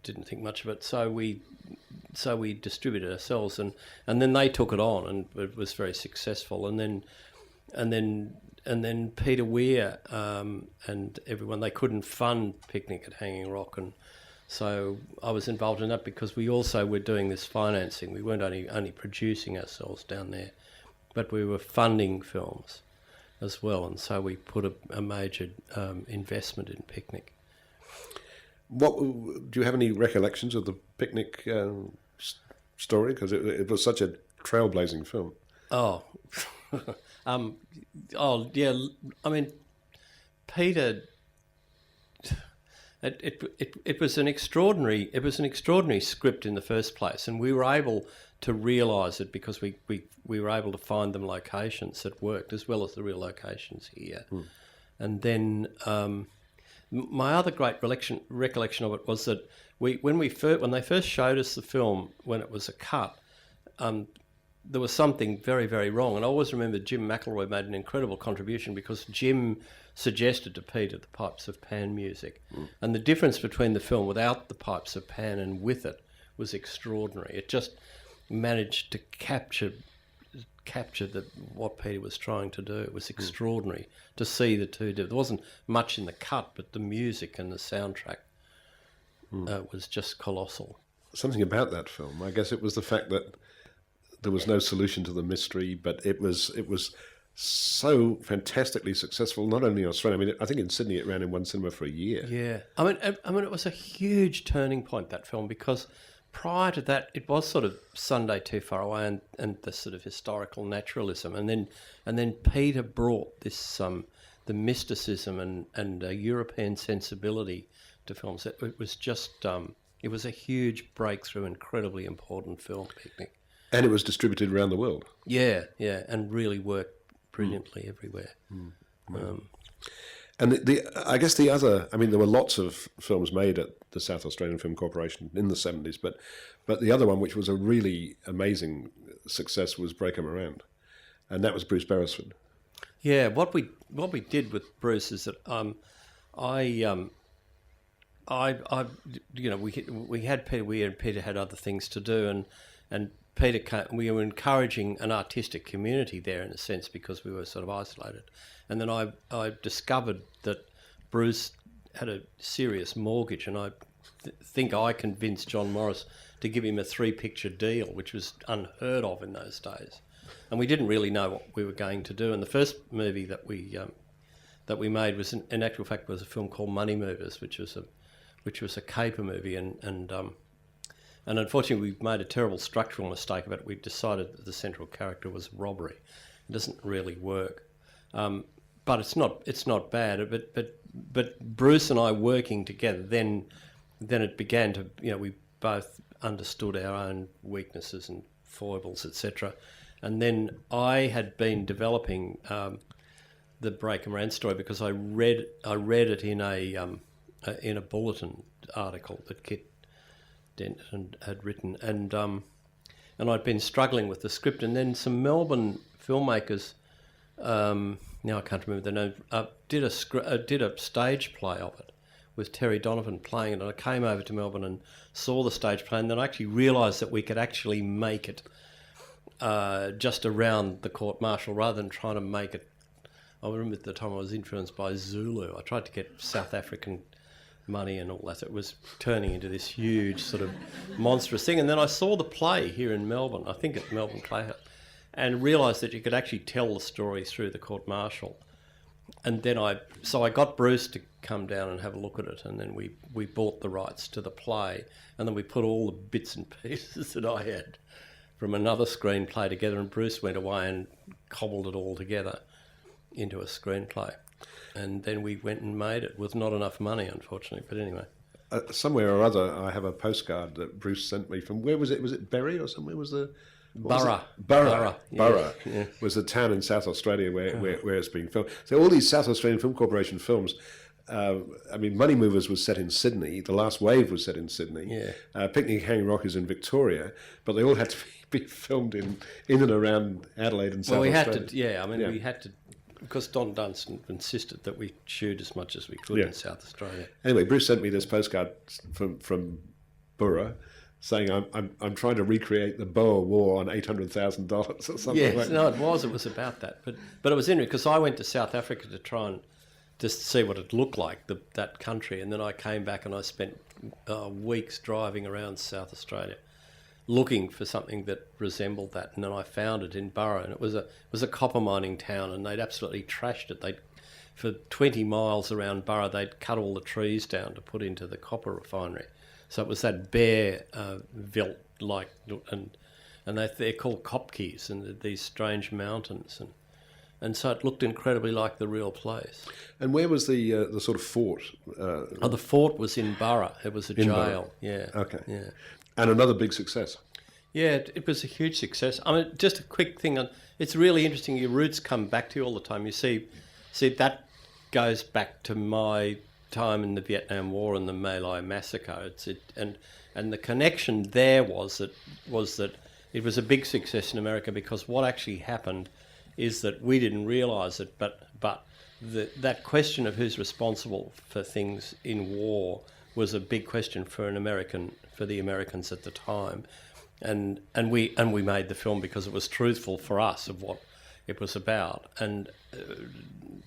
didn't think much of it. So we distributed it ourselves, and then they took it on, and it was very successful. And then Peter Weir and everyone, they couldn't fund Picnic at Hanging Rock, and so I was involved in that because we also were doing this financing. We weren't only producing ourselves down there, but we were funding films as well, and so we put a major investment in Picnic. Do you have any recollections of the Picnic story? Because it was such a trailblazing film. Oh, yeah. I mean, Peter. It was an extraordinary. It was an extraordinary script in the first place, and we were able to realise it because we were able to find them locations that worked as well as the real locations here. And then my other great recollection of it was that when they first showed us the film, when it was a cut, there was something very, very wrong. And I always remember Jim McElroy made an incredible contribution because Jim suggested to Peter the pipes of pan music. And the difference between the film without the pipes of pan and with it was extraordinary. It just managed to capture what Peter was trying to do. It was extraordinary to see the two. There wasn't much in the cut, but the music and the soundtrack was just colossal. Something about that film, I guess it was the fact that there was no solution to the mystery, but it was so fantastically successful, not only in Australia. I mean, I think in Sydney it ran in one cinema for a year. Yeah. I mean, it was a huge turning point, that film, because prior to that, it was sort of Sunday Too Far Away and the sort of historical naturalism, and then Peter brought this the mysticism and a European sensibility to films. It was just It was a huge breakthrough, incredibly important film, Picnic. And it was distributed around the world. Yeah, and really worked brilliantly everywhere. And I guess the other, I mean, there were lots of films made at the South Australian Film Corporation in the 70s, but the other one, which was a really amazing success, was Break 'Em Around, and that was Bruce Beresford. Yeah, what we did with Bruce is that Peter had other things to do, and Peter we were encouraging an artistic community there in a sense because we were sort of isolated. And then I discovered that Bruce had a serious mortgage, and I think I convinced John Morris to give him a 3-picture deal, which was unheard of in those days. And we didn't really know what we were going to do. And the first movie that we made was, in actual fact, was a film called Money Movers, which was a caper movie, and unfortunately we made a terrible structural mistake about it. We decided that the central character was robbery. It doesn't really work, but it's not bad. But Bruce and I working together, then it began to, we both understood our own weaknesses and foibles, etc. And then I had been developing the Break 'Em Around story because I read it in a bulletin article that Kit Denton had written, and I'd been struggling with the script, and then some Melbourne filmmakers, now I can't remember the name, did a stage play of it with Terry Donovan playing it, and I came over to Melbourne and saw the stage play, and then I actually realised that we could actually make it just around the court-martial rather than trying to make it. I remember at the time I was influenced by Zulu. I tried to get South African money and all that. It was turning into this huge sort of monstrous thing. And then I saw the play here in Melbourne, I think at Melbourne Playhouse, and realised that you could actually tell the story through the court-martial. And then I got Bruce to come down and have a look at it, and then we bought the rights to the play, and then we put all the bits and pieces that I had from another screenplay together, and Bruce went away and cobbled it all together into a screenplay. And then we went and made it with not enough money, unfortunately. But anyway. Somewhere or other, I have a postcard that Bruce sent me from, where was it? Was it Berry or somewhere? Burra. Yeah. Was the town in South Australia where it's being filmed. So all these South Australian Film Corporation films, Money Movers was set in Sydney. The Last Wave was set in Sydney. Yeah. Picnic Hanging Rock is in Victoria, but they all had to be filmed in and around Adelaide and South Australia. We had to, because Don Dunstan insisted that we shoot as much as we could in South Australia. Anyway, Bruce sent me this postcard from Burra saying I'm trying to recreate the Boer War on $800,000 or something. Yes, like that. No, it was about that. But it was interesting because I went to South Africa to try and just see what it looked like, that country, and then I came back and I spent weeks driving around South Australia looking for something that resembled that, and then I found it in Burra, and it was a copper mining town, and they'd absolutely trashed it. For 20 miles around Burra, they'd cut all the trees down to put into the copper refinery. So it was that bare veldt like, and they're called kopjes, and these strange mountains, and so it looked incredibly like the real place. And where was the sort of fort? The fort was in Burra. It was a jail. Burra. Yeah. Okay. Yeah. And another big success. Yeah, it was a huge success. I mean, just a quick thing. It's really interesting. Your roots come back to you all the time. You see that goes back to my time in the Vietnam War and the My Lai massacre. And the connection there was that it was a big success in America because what actually happened is that we didn't realise it, but that question of who's responsible for things in war was a big question for the Americans at the time, and we made the film because it was truthful for us of what it was about, and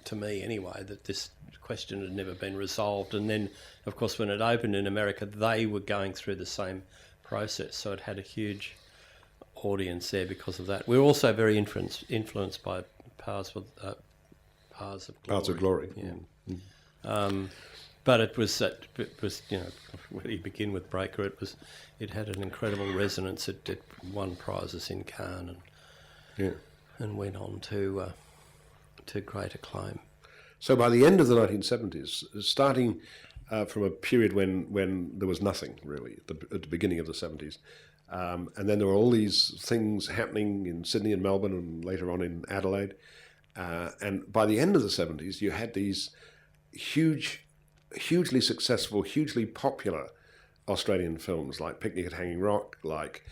to me anyway, that this question had never been resolved. And then, of course, when it opened in America, they were going through the same process, so it had a huge audience there because of that. We were also very influenced by Paths of Glory. Yeah. But it was where do you begin with Breaker? It had an incredible resonance. It won prizes in Cannes and went on to great acclaim. So by the end of the 1970s, starting from a period when there was nothing really at the beginning of the 70s. And then there were all these things happening in Sydney and Melbourne and later on in Adelaide. And by the end of the 70s, you had these hugely successful, hugely popular Australian films like Picnic at Hanging Rock, like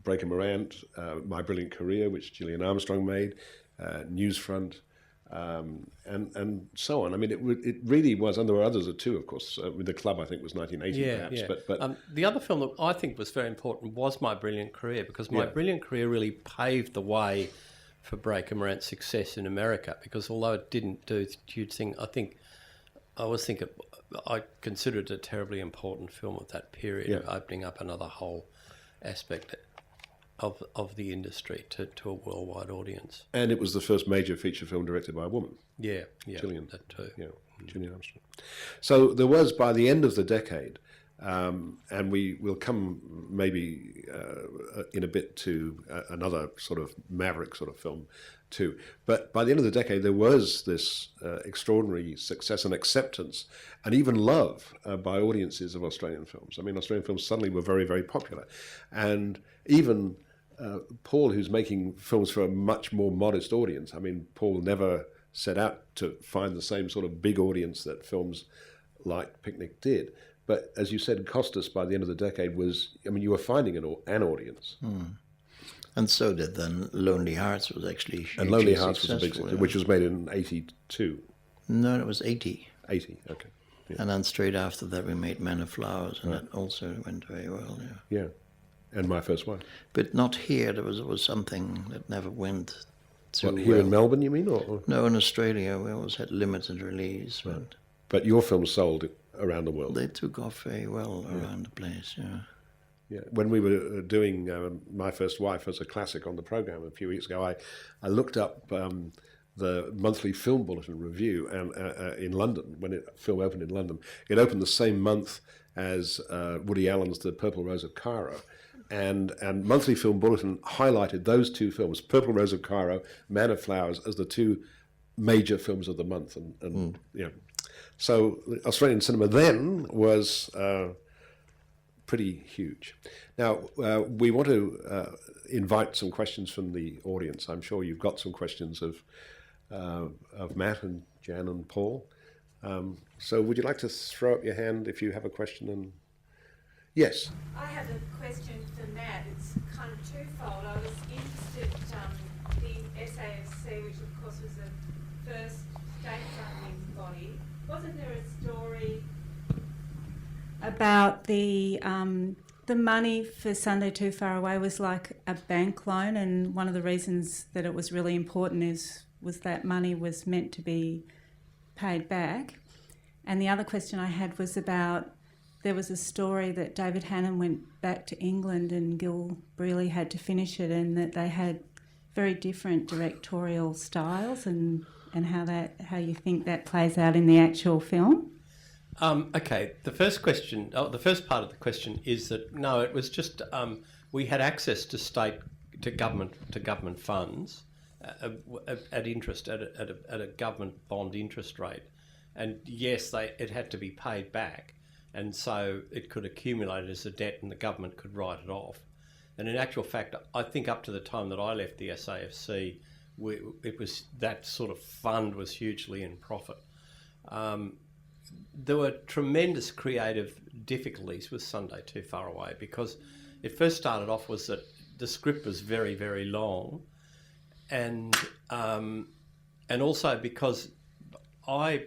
Breaker Morant, My Brilliant Career, which Gillian Armstrong made, Newsfront, and so on. I mean, it really was, and there were others too, of course. With The Club, I think, was 1980, perhaps. But the other film that I think was very important was My Brilliant Career, because My Brilliant Career really paved the way for Breaker Morant's success in America. Because although it didn't do a huge thing, I consider it a terribly important film of that period, opening up another whole aspect of the industry to a worldwide audience. And it was the first major feature film directed by a woman. Yeah, Gillian. That too. Yeah, Gillian Armstrong. So there was, by the end of the decade, and we will come maybe in a bit to another sort of maverick sort of film too. But by the end of the decade, there was this extraordinary success and acceptance and even love by audiences of Australian films. I mean, Australian films suddenly were very, very popular. And even Paul, who's making films for a much more modest audience, I mean, Paul never set out to find the same sort of big audience that films like Picnic did. But as you said, Costas, by the end of the decade, was, I mean, you were finding an audience. And so did then Lonely Hearts was actually hugely And Lonely Hearts was a big successful, success, which was made in 82. No, it was 80. 80, okay. Yeah. And then straight after that we made Men of Flowers, and that also went very well, Yeah. And My First Wife. But not here. There was something that never went too What, here well. in Melbourne, you mean? Or? No, in Australia we always had limited release, But your films sold around the world. they took off very well around the place, Yeah. When we were doing My First Wife as a classic on the program a few weeks ago, I looked up the monthly film bulletin review in London, when film opened in London. It opened the same month as Woody Allen's The Purple Rose of Cairo. And monthly film bulletin highlighted those two films, Purple Rose of Cairo, Man of Flowers, as the two major films of the month. And so Australian cinema then was pretty huge. Now, we want to invite some questions from the audience. I'm sure you've got some questions of Matt and Jan and Paul. So would you like to throw up your hand if you have a question? And yes. I have a question for Matt. It's kind of twofold. I was interested, the SAFC, which of course was the first state funding body, wasn't there a story about the money for Sunday Too Far Away was like a bank loan, and one of the reasons that it was really important was that money was meant to be paid back. And the other question I had was about, there was a story that David Hannon went back to England and Gil Brealey had to finish it, and that they had very different directorial styles, and how you think that plays out in the actual film. Okay, the first part of the question is that no, it was just we had access to government funds at interest at a government bond interest rate, and yes, it had to be paid back, and so it could accumulate as a debt, and the government could write it off. And in actual fact, I think up to the time that I left the SAFC, it was that sort of fund was hugely in profit. There were tremendous creative difficulties with Sunday Too Far Away, because it first started off was that the script was very, very long, and also because I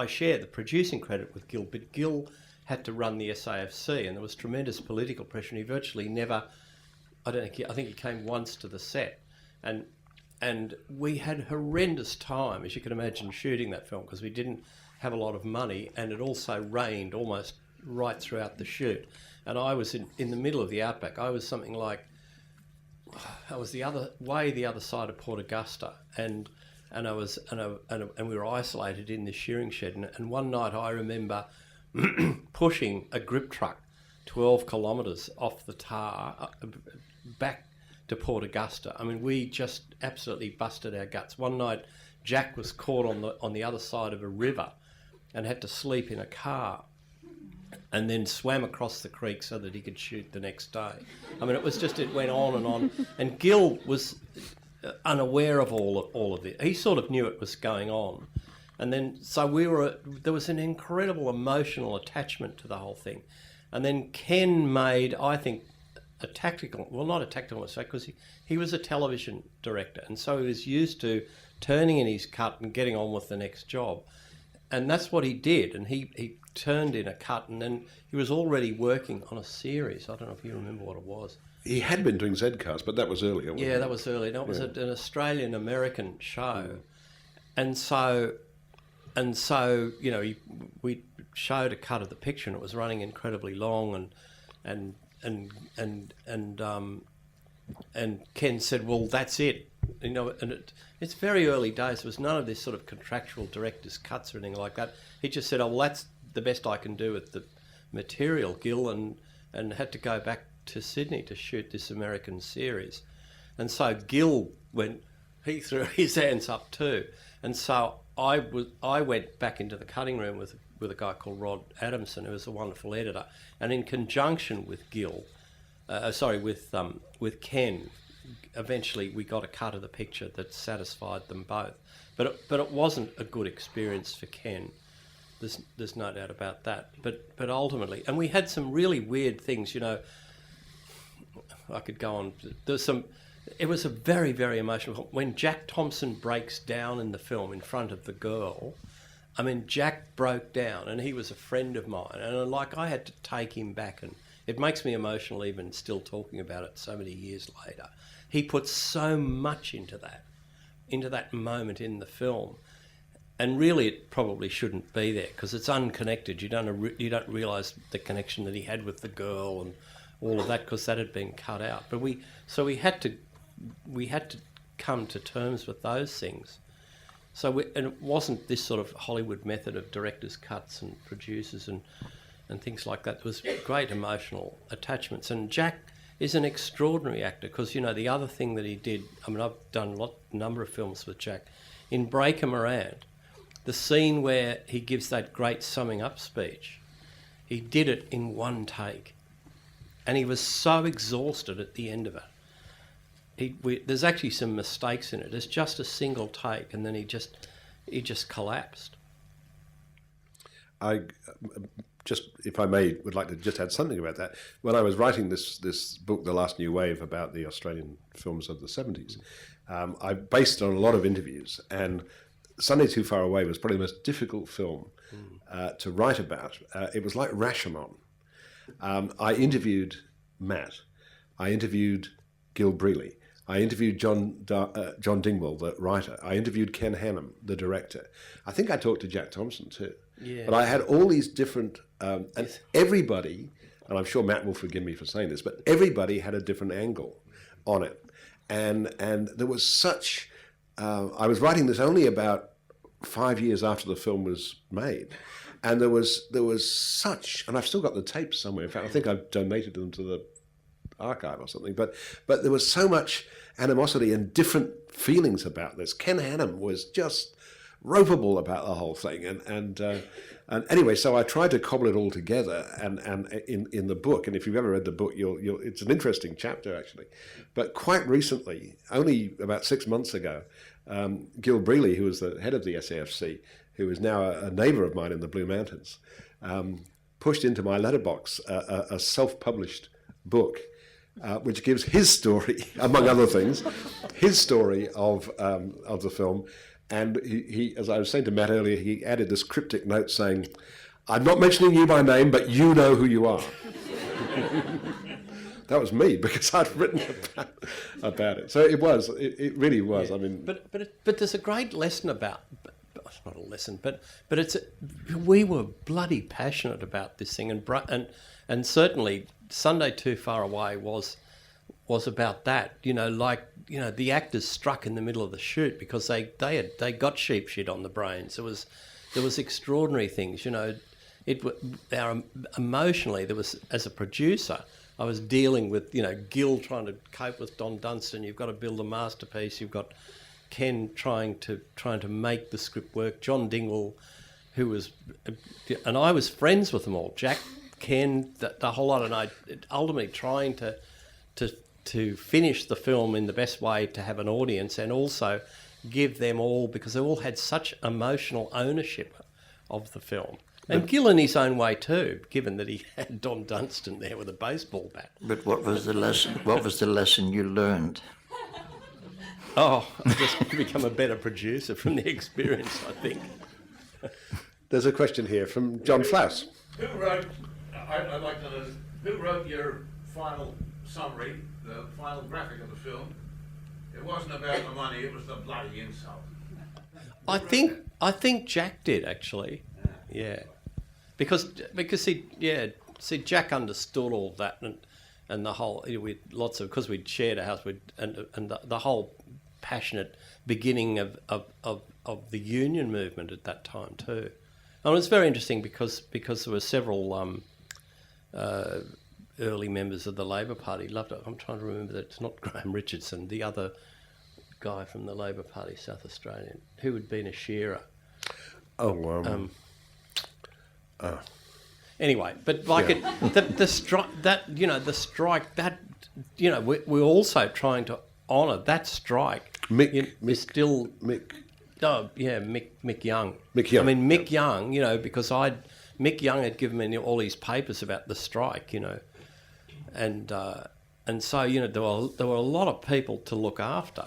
shared the producing credit with Gil, but Gil had to run the SAFC, and there was tremendous political pressure, and he virtually never, I think he came once to the set, and we had horrendous time, as you can imagine, shooting that film, because we didn't have a lot of money, and it also rained almost right throughout the shoot. And I was in the middle of the outback. I was something like, I was the other side of Port Augusta, and we were isolated in the shearing shed. And one night I remember pushing a grip truck 12 kilometres off the tar back to Port Augusta. I mean, we just absolutely busted our guts. One night, Jack was caught on the other side of a river and had to sleep in a car, and then swam across the creek so that he could shoot the next day. I mean, it went on and on. And Gil was unaware of all of it. He sort of knew it was going on. And then, so there was an incredible emotional attachment to the whole thing. And then Ken made, I think, not a tactical mistake, because he was a television director. And so he was used to turning in his cut and getting on with the next job. And that's what he did. And he turned in a cut, and then he was already working on a series. I don't know if you remember what it was. He had been doing Zcast, but that was earlier, wasn't it? Yeah, that was early. No, it was an Australian-American show. And so, you know, we showed a cut of the picture, and it was running incredibly long, and Ken said, "Well, that's it." You know, and it's very early days. There was none of this sort of contractual director's cuts or anything like that. He just said, "Oh, well, that's the best I can do with the material, Gil," and had to go back to Sydney to shoot this American series. And so Gil he threw his hands up too. And so I went back into the cutting room with a guy called Rod Adamson, who was a wonderful editor, and in conjunction with with Ken, eventually we got a cut of the picture that satisfied them both. But it wasn't a good experience for Ken. There's no doubt about that. But ultimately, and we had some really weird things. You know, I could go on. It was a very, very emotional. When Jack Thompson breaks down in the film in front of the girl, I mean, Jack broke down, and he was a friend of mine, and I had to take him back, and it makes me emotional even still talking about it so many years later. He put so much into that moment in the film, and really it probably shouldn't be there because it's unconnected. You don't realise the connection that he had with the girl and all of that, because that had been cut out. But we had to come to terms with those things. And it wasn't this sort of Hollywood method of directors' cuts and producers and things like that. There was great emotional attachments. And Jack is an extraordinary actor because, you know, the other thing that he did, I mean, I've done a number of films with Jack. In Breaker Morant, the scene where he gives that great summing up speech, he did it in one take. And he was so exhausted at the end of it. There's actually some mistakes in it. It's just a single take, and then he just collapsed. I just, if I may, would like to just add something about that. When I was writing this book, The Last New Wave, about the Australian films of the 70s, I based it on a lot of interviews, and Sunday Too Far Away was probably the most difficult film to write about. It was like Rashomon. I interviewed Matt. I interviewed Gil Brealey. I interviewed John Dingwall, the writer. I interviewed Ken Hannum, the director. I think I talked to Jack Thompson too. Yeah. But I had all these different, and everybody, and I'm sure Matt will forgive me for saying this, but everybody had a different angle on it. And there was such, I was writing this only about 5 years after the film was made. And there was such, and I've still got the tapes somewhere. In fact, I think I've donated them to the archive or something. But there was so much animosity and different feelings about this. Ken Hannum was just ropeable about the whole thing. And anyway, so I tried to cobble it all together and in the book. And if you've ever read the book, you'll it's an interesting chapter actually. But quite recently, only about 6 months ago, Gil Brealey, who was the head of the SAFC, who is now a neighbour of mine in the Blue Mountains, pushed into my letterbox a self-published book, which gives his story, among other things, his story of the film. And he, as I was saying to Matt earlier, he added this cryptic note saying, "I'm not mentioning you by name, but you know who you are." That was me, because I'd written about it. So it really was. Yeah. I mean, but there's a great lesson about. It's not a lesson, but we were bloody passionate about this thing, and certainly Sunday Too Far Away was about that. You know, the actors struck in the middle of the shoot because they got sheep shit on the brains. There was extraordinary things. You know, emotionally there was, as a producer, I was dealing with, Gil trying to cope with Don Dunstan. You've got to build a masterpiece. You've got Ken trying to make the script work. John Dingwall, who was, and I was friends with them all. Jack, Ken, the whole lot, and I ultimately trying to finish the film in the best way to have an audience, and also give them all, because they all had such emotional ownership of the film. And Gil in his own way too, given that he had Don Dunstan there with a baseball bat. But what was the lesson? What was the lesson you learned? Oh, I just become a better producer from the experience, I think. There's a question here from John Flass. Who wrote, I'd like to know, who wrote your final summary, the final graphic of the film? It wasn't about the money, it was the bloody insult. I think Jack did, actually. Yeah. Because see, Jack understood all that, and the whole, because we'd shared a house, and the whole passionate beginning of the union movement at that time too. And it was very interesting because there were several early members of the Labor Party. Loved it. I'm trying to remember that it's not Graham Richardson, the other guy from the Labor Party, South Australian, who had been a shearer. Anyway, but the strike that we're also trying to honour that strike. Mick Young. I mean, Mick Young, because Mick Young had given me all these papers about the strike, and so there were a lot of people to look after.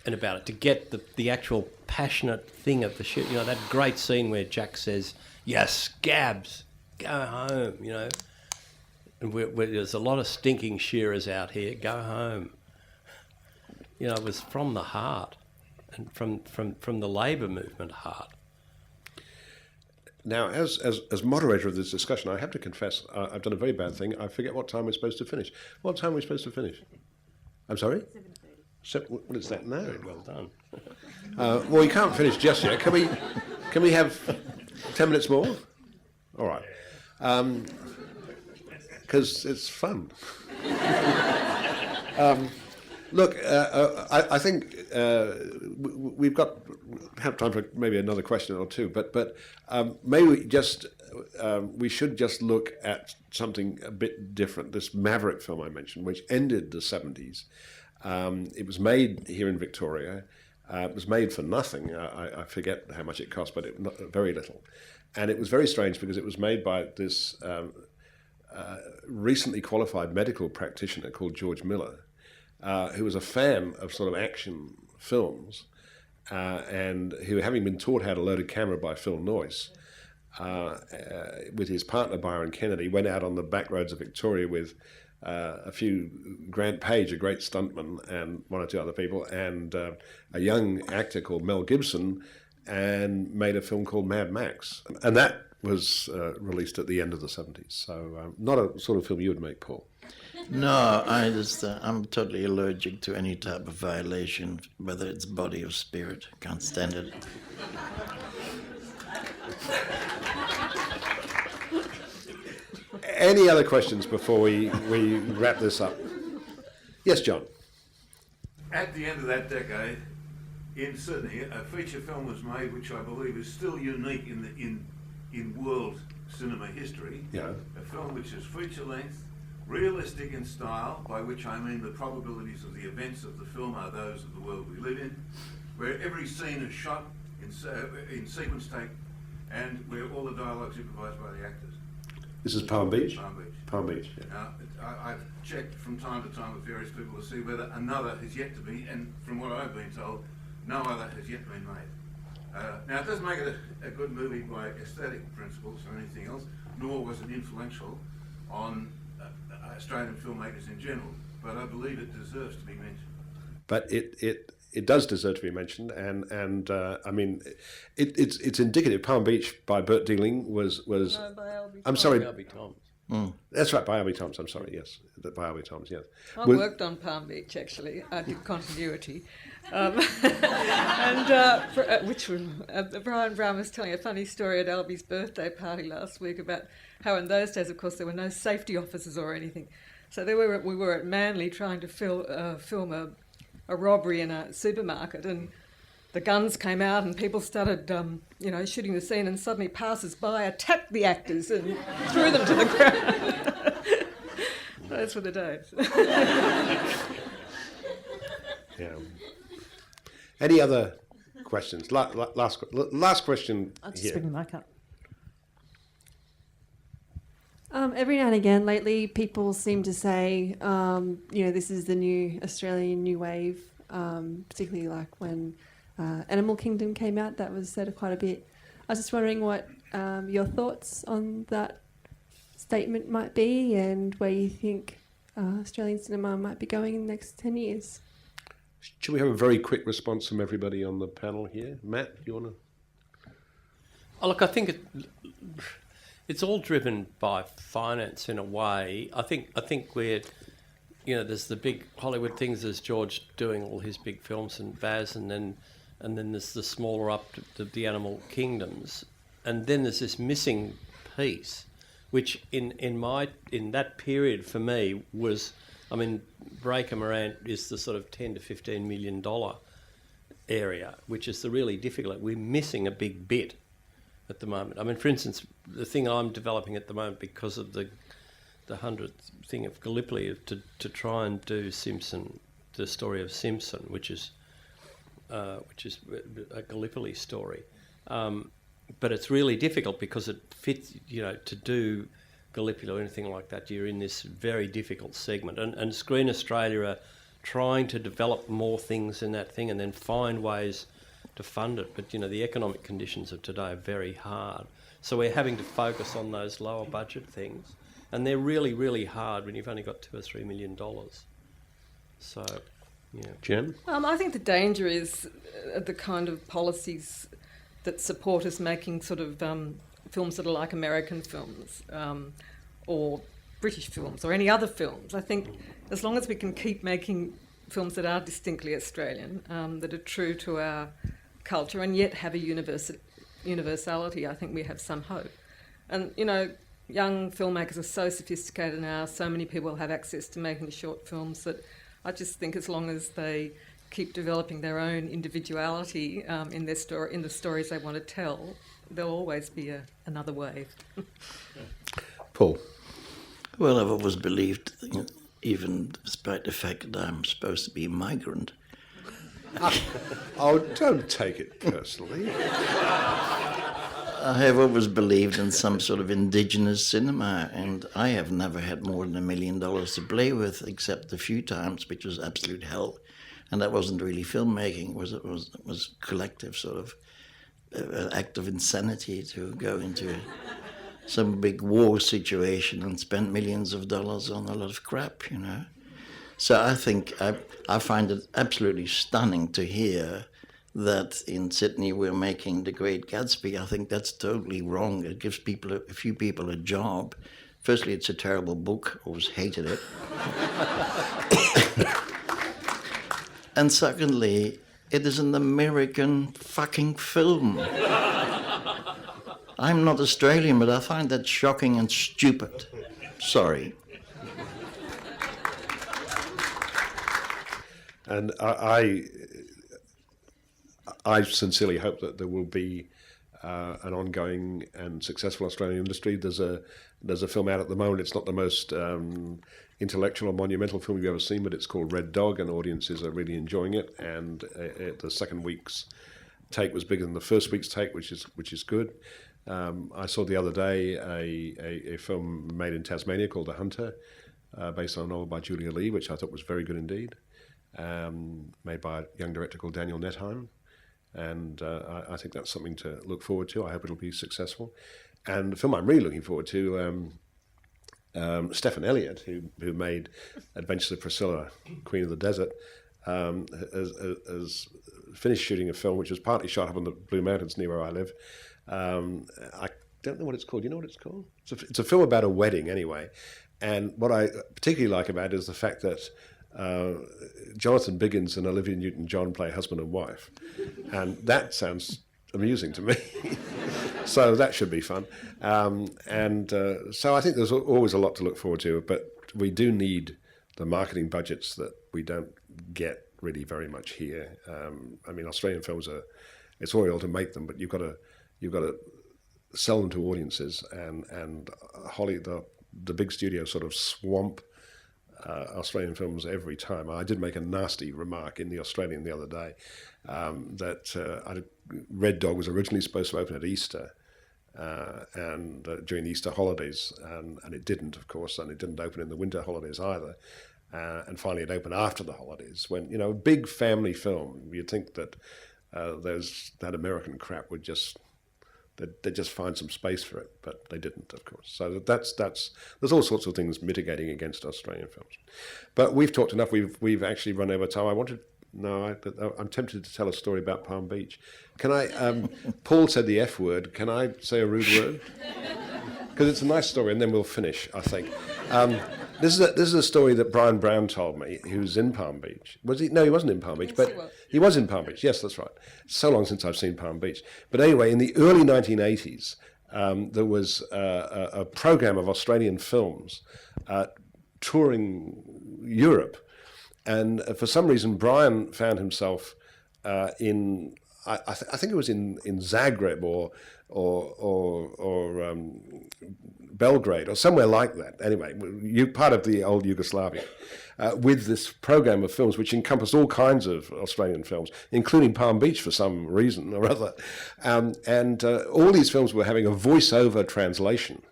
And about it, to get the actual passionate thing of the shit, that great scene where Jack says, "You scabs, go home," and there's a lot of stinking shearers out here, go home. It was from the heart, and from the labour movement heart. Now, as moderator of this discussion, I have to confess, I've done a very bad thing. I forget what time we're supposed to finish. What time are we supposed to finish? I'm sorry? 7:30. What is that now? Very well done. Well, you can't finish just yet. Can we have 10 minutes more? All right. Because it's fun. Look, I think we've have time for maybe another question or two, but maybe we should just look at something a bit different. This Maverick film I mentioned, which ended the 70s. It was made here in Victoria. It was made for nothing. I forget how much it cost, but very little. And it was very strange because it was made by this recently qualified medical practitioner called George Miller, who was a fan of sort of action films, and who, having been taught how to load a camera by Phil Noyce, with his partner Byron Kennedy, went out on the back roads of Victoria with Grant Page, a great stuntman, and one or two other people, and a young actor called Mel Gibson, and made a film called Mad Max. And that was released at the end of the 70s. So not a sort of film you would make, Paul. No, I'm totally allergic to any type of violation, whether it's body or spirit. Can't stand it. Any other questions before we wrap this up? Yes, John. At the end of that decade, in Sydney, a feature film was made, which I believe is still unique in world cinema history. Yeah. A film which is feature length, realistic in style, by which I mean the probabilities of the events of the film are those of the world we live in, where every scene is shot in sequence take, and where all the dialogue is supervised by the actors. This is Palm Beach? Palm Beach. Palm Beach, yeah. Now, I've checked from time to time with various people to see whether another has yet to be, and from what I've been told, no other has yet been made. Now, it doesn't make it a good movie by aesthetic principles or anything else, nor was it influential on Australian filmmakers in general, but I believe it deserves to be mentioned. But it does deserve to be mentioned, and I mean, it's indicative. Palm Beach by Bert Dealing was. No, by Albie I'm sorry. Albie Thomas. That's right, by Albie Thomas. I'm sorry. Yes, by Albie Thomas. Yes. I worked on Palm Beach actually. I did continuity, and Brian Brown was telling a funny story at Albie's birthday party last week about how in those days, of course, there were no safety officers or anything. So we were at Manly trying to film a robbery in a supermarket, and the guns came out and people started, shooting the scene, and suddenly passers-by attacked the actors and threw them to the ground. Those were the days. Yeah. Any other questions? Last question I'll just here. bring the mic up. Every now and again lately, people seem to say, this is the new Australian new wave, particularly like when Animal Kingdom came out. That was said quite a bit. I was just wondering what your thoughts on that statement might be, and where you think Australian cinema might be going in the next 10 years. Should we have a very quick response from everybody on the panel here? Matt, you want to? Oh, look, I think it's all driven by finance in a way. I think we're, there's the big Hollywood things. There's George doing all his big films and Vaz, and then there's the smaller up to the Animal Kingdoms, and then there's this missing piece, which in that period for me was, Breaker Morant is the sort of $10 to $15 million area, which is the really difficult. We're missing a big bit at the moment. For instance, the thing I'm developing at the moment because of the 100th thing of Gallipoli to try and do Simpson, the story of Simpson, which is a Gallipoli story. But it's really difficult because it fits, to do Gallipoli or anything like that, you're in this very difficult segment. And Screen Australia are trying to develop more things in that thing and then find ways to fund it. But, the economic conditions of today are very hard. So we're having to focus on those lower budget things. And they're really, really hard when you've only got $2 or $3 million. So, yeah. Jen? I think the danger is the kind of policies that support us making sort of films that are like American films or British films or any other films. I think as long as we can keep making films that are distinctly Australian, that are true to our culture and yet have a universality, I think we have some hope. And, young filmmakers are so sophisticated now, so many people have access to making short films that I just think as long as they keep developing their own individuality in the stories they want to tell, there'll always be another wave. Paul? Well, I've always believed, even despite the fact that I'm supposed to be a migrant. Oh, don't take it personally. I have always believed in some sort of indigenous cinema, and I have never had more than $1 million to play with, except a few times, which was absolute hell. And that wasn't really filmmaking; it was collective sort of an act of insanity to go into some big war situation and spend millions of dollars on a lot of crap, So I think I find it absolutely stunning to hear that in Sydney we're making The Great Gatsby. I think that's totally wrong. It gives a few people a job. Firstly, it's a terrible book. Always hated it. And secondly, it is an American fucking film. I'm not Australian, but I find that shocking and stupid. Sorry. And I sincerely hope that there will be an ongoing and successful Australian industry. There's a film out at the moment. It's not the most intellectual or monumental film you've ever seen, but it's called Red Dog, and audiences are really enjoying it. And the second week's take was bigger than the first week's take, which is good. I saw the other day a film made in Tasmania called The Hunter, based on a novel by Julia Lee, which I thought was very good indeed, made by a young director called Daniel Nettheim. And I think that's something to look forward to. I hope it'll be successful. And the film I'm really looking forward to, Stephen Elliott, who made Adventures of Priscilla, Queen of the Desert, has finished shooting a film which was partly shot up on the Blue Mountains near where I live. I don't know what it's called. You know what it's called? It's a film about a wedding anyway. And what I particularly like about it is the fact that Jonathan Biggins and Olivia Newton-John play husband and wife, and that sounds amusing to me. So that should be fun. So I think there's always a lot to look forward to, but we do need the marketing budgets that we don't get really very much here. I mean, Australian films it's all to make them, but you've got to sell them to audiences, and the big studios sort of swamp Australian films every time. I did make a nasty remark in the Australian the other day that Red Dog was originally supposed to open at Easter and during the Easter holidays, and it didn't, of course, and it didn't open in the winter holidays either. And finally, it opened after the holidays. When a big family film, you'd think that that American crap would they'd just find some space for it, but they didn't, of course. So there's all sorts of things mitigating against Australian films. But we've talked enough. We've actually run over time. I'm tempted to tell a story about Palm Beach. Can I? Paul said the F word. Can I say a rude word? Because it's a nice story, and then we'll finish, I think. This is a story that Brian Brown told me, who's in Palm Beach. Was he? No, he wasn't in Palm Beach, but he was in Palm Beach. Yes, that's right. So long since I've seen Palm Beach. But anyway, in the early 1980s, there was a program of Australian films touring Europe. And for some reason, Brian found himself in, I think it was in Zagreb or Belgrade or somewhere like that. Anyway, part of the old Yugoslavia, with this program of films which encompassed all kinds of Australian films, including Palm Beach for some reason or other. And all these films were having a voice-over translation.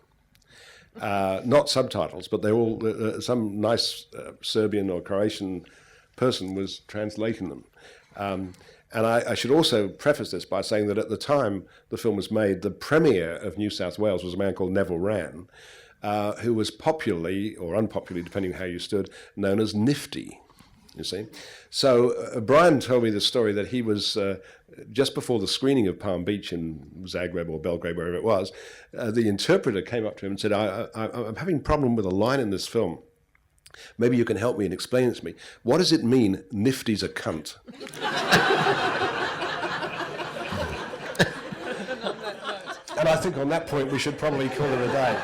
Not subtitles, but they all some nice Serbian or Croatian person was translating them. And I should also preface this by saying that at the time the film was made, the Premier of New South Wales was a man called Neville Wran, who was popularly, or unpopularly, depending on how you stood, known as Nifty, you see. So Brian told me the story that he was, just before the screening of Palm Beach in Zagreb or Belgrade, wherever it was, the interpreter came up to him and said, I'm having a problem with a line in this film. Maybe you can help me and explain it to me. What does it mean, Nifty's a cunt? And I think on that point we should probably call it a day.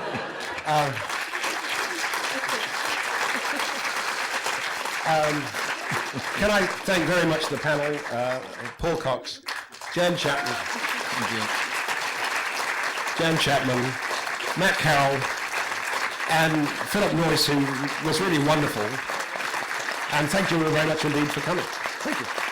Can I thank very much the panel, Paul Cox, Jan Chapman, Matt Carroll, and Phillip Noyce, who was really wonderful. And thank you very much indeed for coming. Thank you.